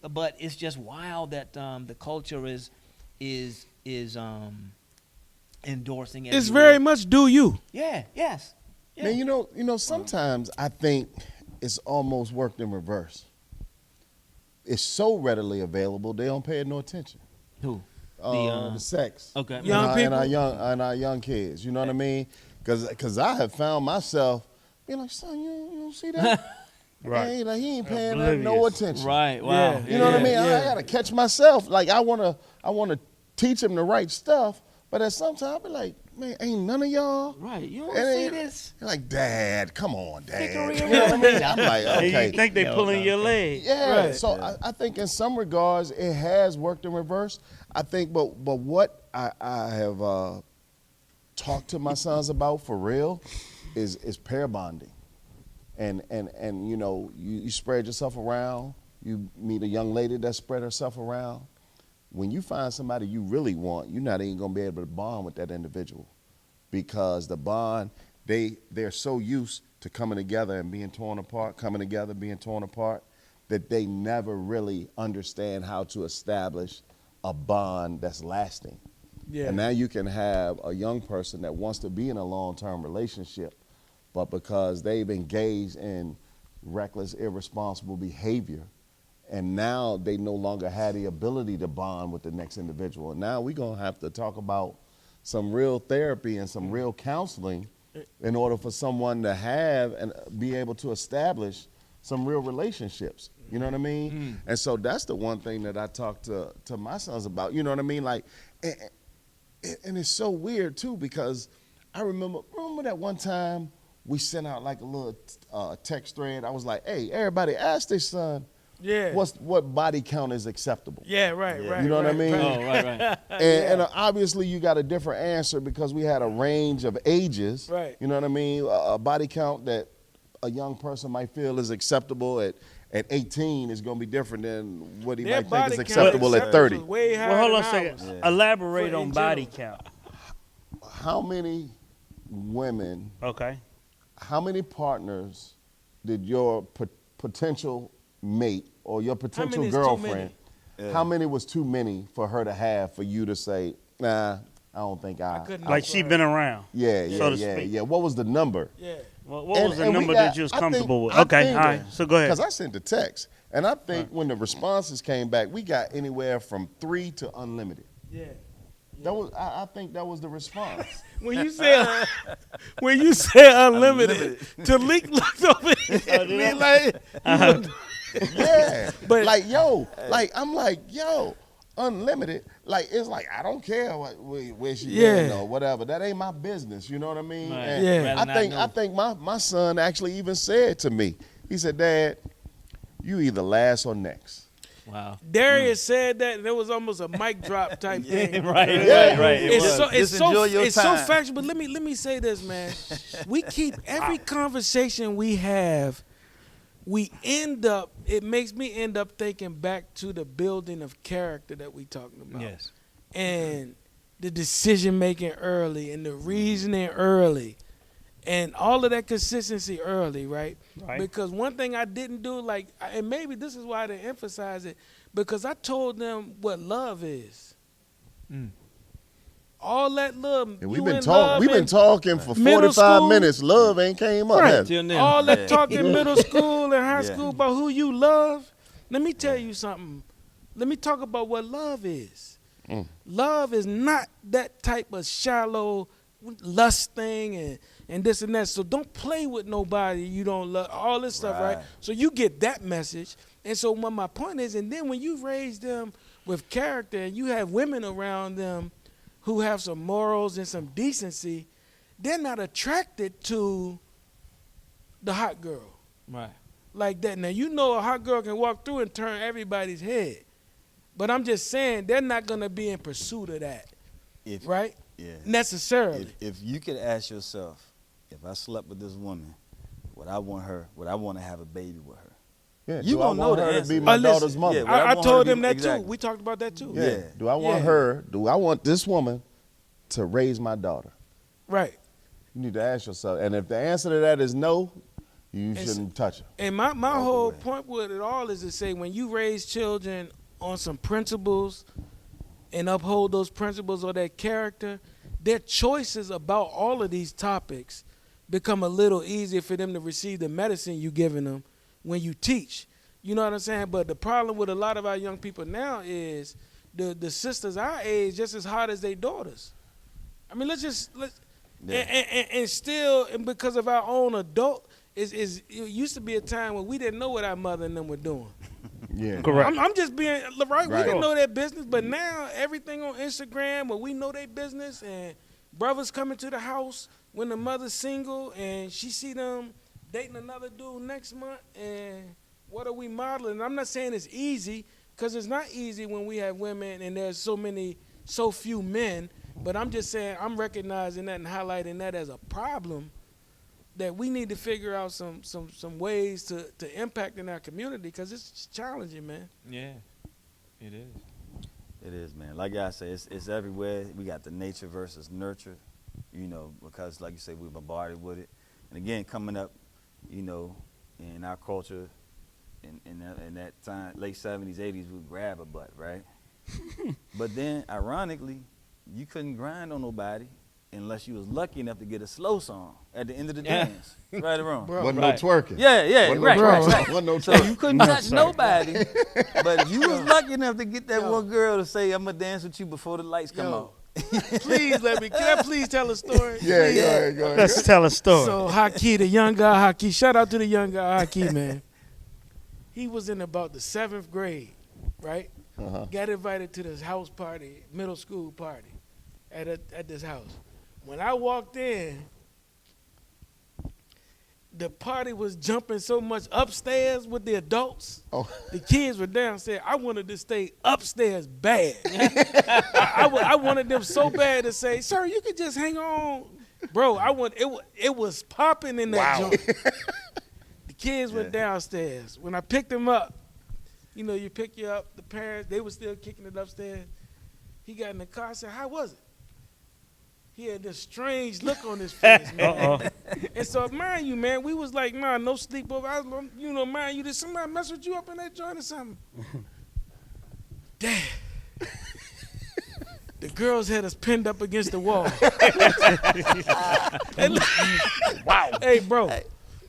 But it's just wild that the culture is endorsing it. It's very much do you. Yes. Yeah. Man, sometimes I think it's almost worked in reverse. It's so readily available, they don't pay it no attention. Who? The sex. Okay. Young and our people? our young kids. You know what I mean? Because I have found myself being like, son, you don't see that? Right. He ain't paying that no Oblivious. attention. Right. Wow. You know what I mean? Yeah. I gotta catch myself. Like I wanna teach him the right stuff, but at some time I be like, man, ain't none of y'all. Right. You don't And see then- this. You're like, Dad, come on, Dad. Thickery You know what I mean? I'm like, And okay. you think they pulling your leg. Yeah, Right. so I think in some regards it has worked in reverse. I think, but what I have talked to my sons about for real is pair bonding, and you know you spread yourself around. You meet a young lady that spread herself around. When you find somebody you really want, you're not even gonna be able to bond with that individual, because the bond they're so used to coming together and being torn apart, coming together, being torn apart, that they never really understand how to establish a bond that's lasting. Yeah. And now you can have a young person that wants to be in a long-term relationship, but because they've engaged in reckless, irresponsible behavior, and now they no longer have the ability to bond with the next individual. And now we're going to have to talk about some real therapy and some real counseling in order for someone to have and be able to establish some real relationships. You know what I mean? And so that's the one thing that I talk to my sons about. You know what I mean? Like, and it's so weird too, because I remember that one time we sent out like a little text thread. I was like, hey, everybody ask their son Yeah. what body count is acceptable. Yeah, right, right. You know what I right, mean? right. Oh, right. And obviously you got a different answer because we had a range of ages. Right. You know what I mean? A body count that a young person might feel is acceptable at 18 is going to be different than what he Their might think body is count acceptable at 30. is way higher Well, hold than on a second. ours. Yeah. Elaborate For on in body general. count. How many women, Okay. how many partners did your potential mate or your potential many is too girlfriend, many? how many was too many for her to have for you to say, nah, I don't think I couldn't Like answer she her. been around. Yeah, so yeah, to yeah, speak. yeah. What was the number? Yeah. What was And- the and we number got- that you was I think- comfortable with? I Okay, think- all right. So go ahead. Because I sent the text, and I think when the responses came back, we got anywhere from 3 to unlimited. Yeah. That was, I think that was the response. When you say unlimited, Talik looked over at me like, Yeah, But- like yo, like I'm like yo, unlimited. Like it's like I don't care where she Yeah. been or whatever. That ain't my business. You know what I mean? Right. And Yeah. Rather not I know. think my son actually even said to me, he said, Dad, you either last or next. Wow. Darius said that, and it was almost a mic drop type thing. Right. Yeah. Right. It It's was. so it's Just so enjoy your it's so time. factual. But let me say this, man. We keep every conversation we have. It makes me end up thinking back to the building of character that we talking about. Yes. And the decision making early and the reasoning early and all of that consistency early, right? Right. Because one thing I didn't do, and maybe this is why I didn't emphasize it, because I told them what love is. All that love. And you we've been in talking. love We've been in talking for middle 45 school. minutes. Love ain't came up. Right. has it? Till now. all that Yeah. talk in middle school and high Yeah. school about who you love. Let me tell you something. Let me talk about what love is. Love is not that type of shallow lust thing and this and that. So don't play with nobody you don't love. All this stuff, right? Right. So you get that message. And so what my point is, and then when you raise them with character and you have women around them who have some morals and some decency, they're not attracted to the hot girl Right. like that. Now, you know a hot girl can walk through and turn everybody's head. But I'm just saying they're not going to be in pursuit of that, If, right? Yeah. Necessarily. If you could ask yourself, if I slept with this woman, would I want to have a baby with her? Yeah. You Do I gonna know want the her to answer. be my Listen, daughter's mother? Yeah, well, I I want her told to them be- that exactly. too. We talked about that too. Yeah. Yeah. Do I want Yeah. her? Do I want this woman to raise my daughter? Right. You need to ask yourself. And if the answer to that is no, you shouldn't touch her. And my Walk whole away. point with it all is to say when you raise children on some principles and uphold those principles or that character, their choices about all of these topics become a little easier for them to receive the medicine you're giving them when you teach. You know what I'm saying? But the problem with a lot of our young people now is the sisters our age just as hard as their daughters. I mean, Yeah. and still, and because of our own adult, it used to be a time when we didn't know what our mother and them were doing. Yeah. Correct. I'm just being right. We Right. didn't know their business, but now everything on Instagram, where we know their business, and brothers coming to the house when the mother's single and she see them dating another dude next month, and what are we modeling? I'm not saying it's easy, because it's not easy when we have women and there's so few men, but I'm just saying I'm recognizing that and highlighting that as a problem that we need to figure out some ways to impact in our community, because it's challenging, man. Yeah, it is. It is, man. Like I say, it's everywhere. We got the nature versus nurture, you know, because like you say, we're bombarded with it. And again, coming up, you know, in our culture, in that time, late 70s, 80s, we would grab a butt, right? But then, ironically, you couldn't grind on nobody unless you was lucky enough to get a slow song at the end of the dance. Right or wrong? Wasn't Right. no twerking. Yeah, Wasn't right, no right, twerking. right. Wasn't no So twerking. you couldn't touch nobody, but if you was lucky enough to get that one girl to say, "I'm gonna dance with you before the lights come Yo. on." Please can I please tell a story? Yeah, Please. go ahead, go ahead. Let's tell a story. So Haki, the young guy Haki, shout out to the young guy Haki, man. He was in about the 7th grade, right? Uh-huh. Got invited to this house party, middle school party, at this house. When I walked in, the party was jumping so much upstairs with the adults. Oh. The kids were downstairs. I wanted to stay upstairs bad. I wanted them so bad to say, "Sir, you could just hang on." Bro, it was popping in that joint. The kids went downstairs. When I picked them up, you know, you pick you up, the parents, they were still kicking it upstairs. He got in the car and said, "How was it?" He had this strange look on his face, man. And so, mind you, man, we was like, "Nah, no sleepover." Mind you, did somebody mess with you up in that joint or something? Dad. The girls had us pinned up against the wall. Wow. Hey, bro.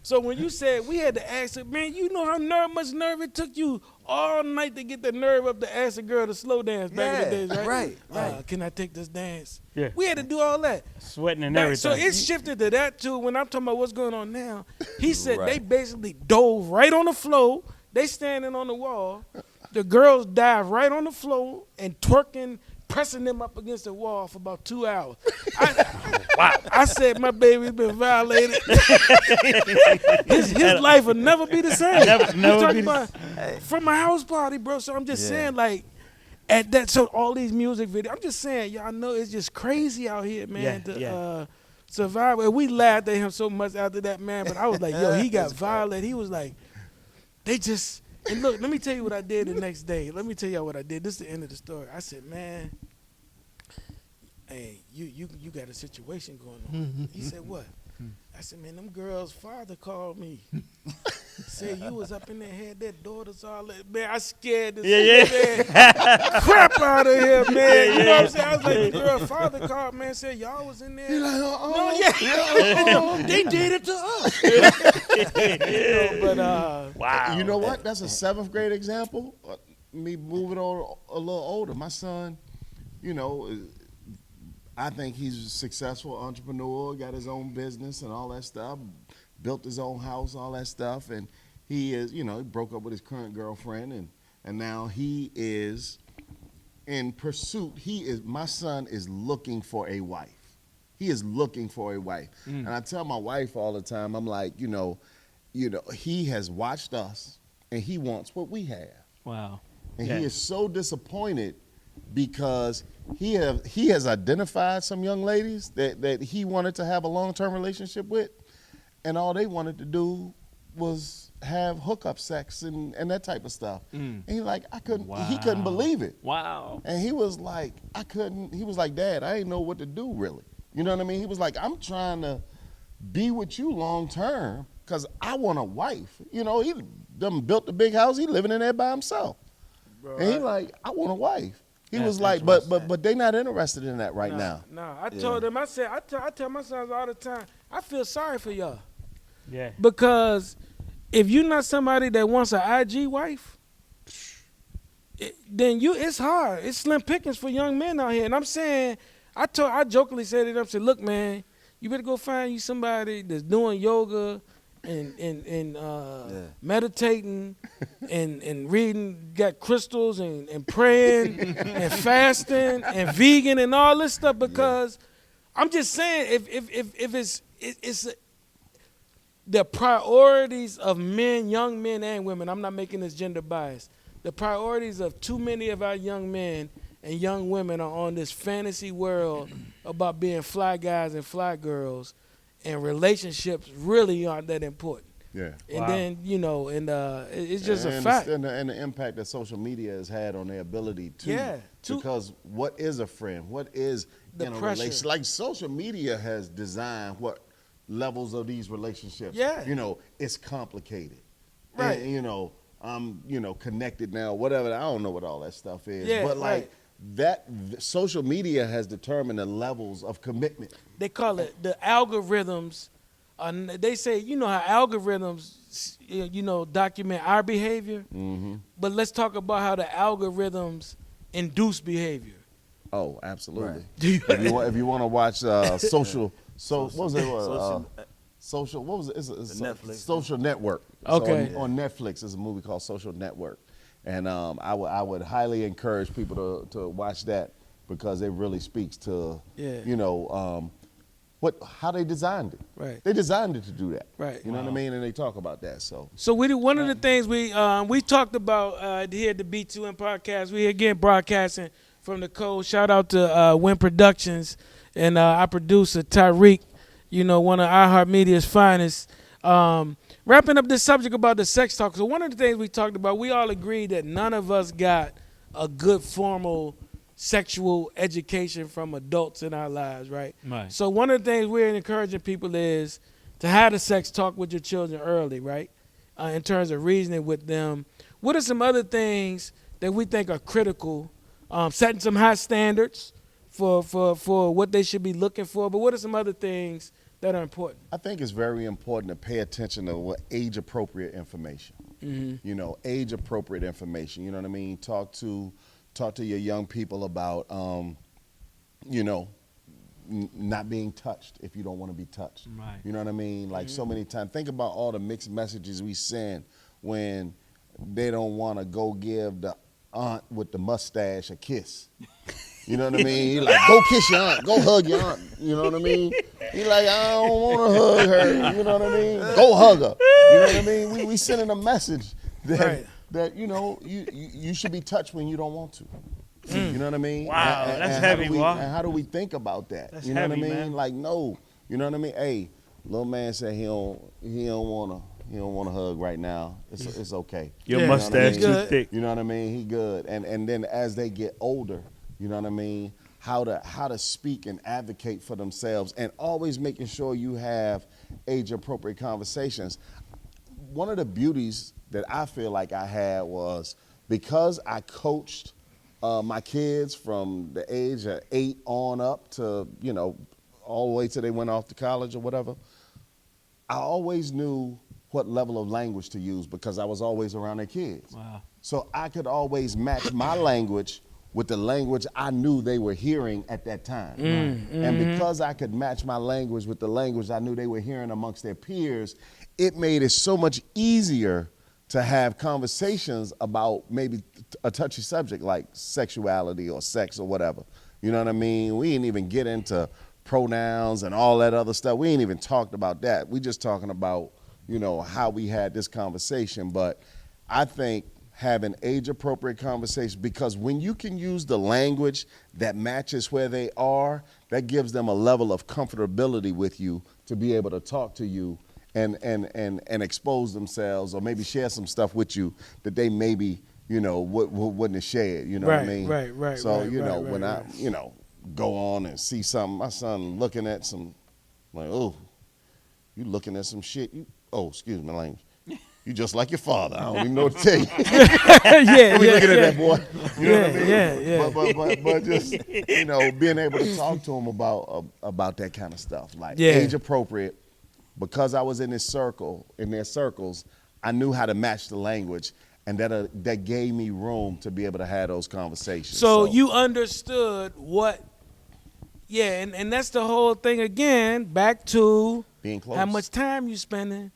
So when you said we had to ask her, man, you know how much nerve it took you all night to get the nerve up to ask a girl to slow dance back in the days, right? Right. Can I take this dance? Yeah. We had to do all that. Sweating and Now, everything. so it shifted to that too. When I'm talking about what's going on now, he said they Right. basically dove right on the floor. They standing on the wall. The girls dive right on the floor and twerking, pressing them up against the wall for about 2 hours. I said, my baby's been violated. his life will never be the same. Never You talking be the- about from a house party, bro. So I'm just saying, like, at that, so all these music videos, I'm just saying, y'all know it's just crazy out here, man, to survive. And we laughed at him so much after that, man, but I was like, yo, he got violated. He was like, they just, and look, let me tell you what I did the next day. Let me tell y'all what I did. This is the end of the story. I said, man, hey, you got a situation going on. He said, what? I said, man, them girls' father called me. Said you was up in there, had their daughters all that. Man, I scared this crap out of here, man. You know what I'm saying? I was like, the girl's father called, man, said y'all was in there. They did it to us. Wow. You know what? That's a 7th grade example. Me moving on a little older. My son, you know, I think he's a successful entrepreneur, got his own business and all that stuff, built his own house, all that stuff. And he is, you know, he broke up with his current girlfriend, and now he is in pursuit. My son is looking for a wife. He is looking for a wife. And I tell my wife all the time, I'm like, you know, he has watched us and he wants what we have. Wow. And he is so disappointed because he has identified some young ladies that he wanted to have a long-term relationship with, and all they wanted to do was have hookup sex and that type of stuff. And he couldn't believe it. Wow. And he was like, he was like, Dad, I didn't know what to do really. You know what I mean? He was like, I'm trying to be with you long term because I want a wife. You know, he done built the big house. He living in there by himself. Bro, and he like, I want a wife. He was like, but they not interested in that right now. No, I told him, I said, I tell my sons all the time, I feel sorry for y'all. Yeah. Because if you're not somebody that wants an IG wife, then it's hard. It's slim pickings for young men out here. And I'm saying, I jokingly said to them, said, look, man, you better go find you somebody that's doing yoga and meditating and reading, got crystals and praying and fasting and vegan and all this stuff, because I'm just saying if it's the priorities of men, young men and women. I'm not making this gender bias. The priorities of too many of our young men and young women are on this fantasy world about being fly guys and fly girls, and relationships really aren't that important. Yeah. And then it's just a fact. And the impact that social media has had on their ability to. Yeah. Because what is a friend? What is The in a pressure. relation? Like social media has designed what levels of these relationships. Yeah. It's complicated. Right. And, I'm connected now. Whatever. I don't know what all that stuff is. Yeah, But like right. that, social media has determined the levels of commitment. They call it the algorithms. They say, how algorithms, document our behavior. Mm-hmm. But let's talk about how the algorithms induce behavior. Oh, absolutely. Right. If you want to watch social, what was it? Social- What was it? It's The Netflix. Social Network. Okay. So on Netflix, there's a movie called Social Network, and I would highly encourage people to watch that because it really speaks to how they designed it. Right. They designed it to do that. Right. You know what I mean? And they talk about that. So One of the things we talked about here at the B2M podcast, we again broadcasting from the coast. Shout out to Win Productions and our producer Tyreek, one of iHeartMedia's finest. Wrapping up this subject about the sex talk. So one of the things we talked about, we all agreed that none of us got a good formal sexual education from adults in our lives, right? Right. So one of the things we're encouraging people is to have the sex talk with your children early, right? In terms of reasoning with them. What are some other things that we think are critical? Setting some high standards for what they should be looking for. But what are some other things that are important? I think it's very important to pay attention to what age-appropriate information. Mm-hmm. Age-appropriate information. You know what I mean? Talk to your young people about, not being touched if you don't want to be touched. Right. You know what I mean? Like so many times. Think about all the mixed messages we send when they don't want to go give the aunt with the mustache a kiss. You know what I mean? He like, go kiss your aunt. Go hug your aunt. You know what I mean? He like, I don't want to hug her. You know what I mean? Go hug her. You know what I mean? We sending a message that, Right. that you should be touched when you don't want to. You know what I mean? Wow, that's how heavy, do we, boy. And how do we think about that? That's you know heavy, what I mean? man. Like, no. You know what I mean? Hey, little man said he don't want to hug right now. It's okay. Your Yeah. mustache You know what I mean? too thick. You know what I mean? He good. And then as they get older, you know what I mean? How to speak and advocate for themselves, and always making sure you have age-appropriate conversations. One of the beauties that I feel like I had was because I coached my kids from the age of 8 on up to, all the way till they went off to college or whatever. I always knew what level of language to use because I was always around their kids. Wow. So I could always match my language with the language I knew they were hearing at that time. And because I could match my language with the language I knew they were hearing amongst their peers, it made it so much easier to have conversations about maybe a touchy subject like sexuality or sex or whatever. You know what I mean? We didn't even get into pronouns and all that other stuff. We ain't even talked about that. We just talking about, how we had this conversation. But I think having age-appropriate conversations, because when you can use the language that matches where they are, that gives them a level of comfortability with you to be able to talk to you and expose themselves, or maybe share some stuff with you that they maybe, wouldn't have shared. You know what I mean? Right. So, right, when right. I, go on and see something, my son looking at some, like, oh, you looking at some shit. Excuse my language. You just like your father. I don't even know what to tell you. yeah, We yeah, looking at yeah. that boy. You know what I mean? Yeah. But just being able to talk to him about that kind of stuff, like Yeah. age appropriate. Because I was in their circles, I knew how to match the language, and that gave me room to be able to have those conversations. So you understood what. Yeah, and that's the whole thing again. Back to being close. how much time you spending.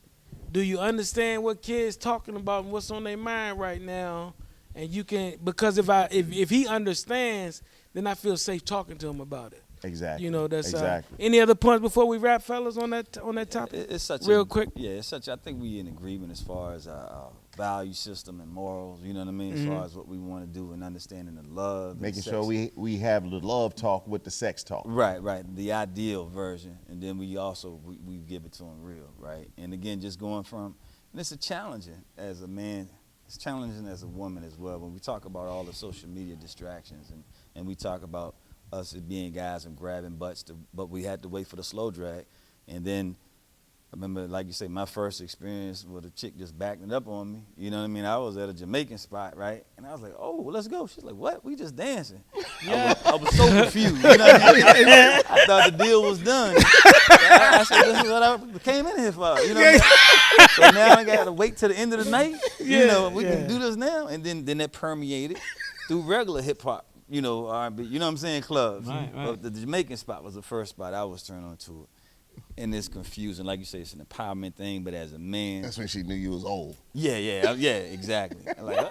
Do you understand what kids talking about and what's on their mind right now? And you can, because if he understands, then I feel safe talking to him about it. Exactly. You know, that's exactly. any other points before we wrap, fellas, on that topic? It's such real quick. Yeah, it's such. I think we in agreement as far as our value system and morals. You know what I mean? As far as what we want to do and understanding the love, Making and sure sex. we have the love talk with the sex talk. Right, the ideal version, and then we also we give it to them real, right? And again, just going from, and it's a challenging as a man, it's challenging as a woman as well. When we talk about all the social media distractions, and we talk about us as being guys and grabbing butts, but we had to wait for the slow drag, and then I remember, like you say, my first experience with a chick just backing up on me. You know what I mean? I was at a Jamaican spot, right? And I was like, "Oh, let's go." She's like, "What? We just dancing." I was so confused. You know what I mean? I thought the deal was done. I said, "This is what I came in here for." You know what I mean? So now I got to wait till the end of the night. You know, we can do this now, and then that permeated through regular hip hop. You know, R&B. You know what I'm saying? Clubs. Right. But the Jamaican spot was the first spot I was turned on to it. And it's confusing. Like you say, it's an empowerment thing, but as a man. That's when she knew you was old. Yeah, exactly. Like,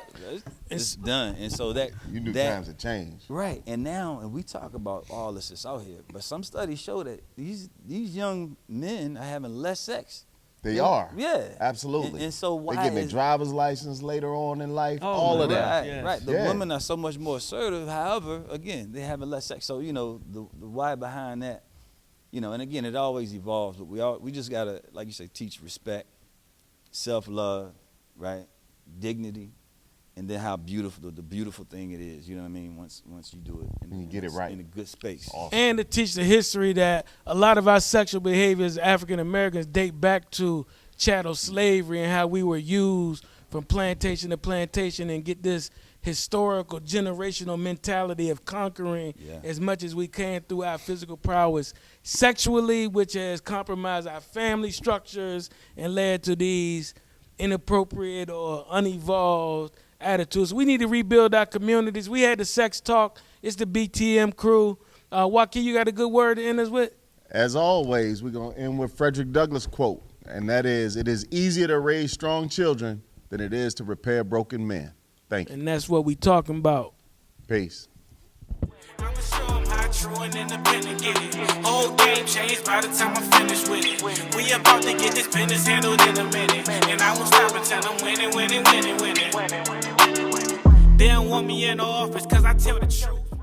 it's done. And so that. You knew that, times had changed. Right. And now, and we talk about all this that's out here, but some studies show that these young men are having less sex. They are. Yeah. Absolutely. And so why they getting their driver's license later on in life. Oh, all of that. Right, Yes. right. The Yeah. women are so much more assertive. However, again, they're having less sex. So, you know, the why behind that, you know, and again, it always evolves, but we just gotta, like you say, teach respect, self-love, right, dignity, and then how beautiful the beautiful thing it is. You know what I mean? Once you do it, And you get it right. in a good space. Awesome. And to teach the history that a lot of our sexual behaviors, African Americans, date back to chattel slavery and how we were used from plantation to plantation, and get this historical generational mentality of conquering as much as we can through our physical prowess sexually, which has compromised our family structures and led to these inappropriate or unevolved attitudes. We need to rebuild our communities. We had the sex talk. It's the BTM crew. Joaquin, you got a good word to end us with? As always, we're going to end with Frederick Douglass' quote, and that is, "It is easier to raise strong children than it is to repair broken men." Thank you. And that's what we talking about. Peace. I'ma show 'em how true and independent get it. Old game changed by the time I'm finished with it. We about to get this business handled in a minute. And I won't stop until I'm winning. They don't want me in the office cause I tell the truth.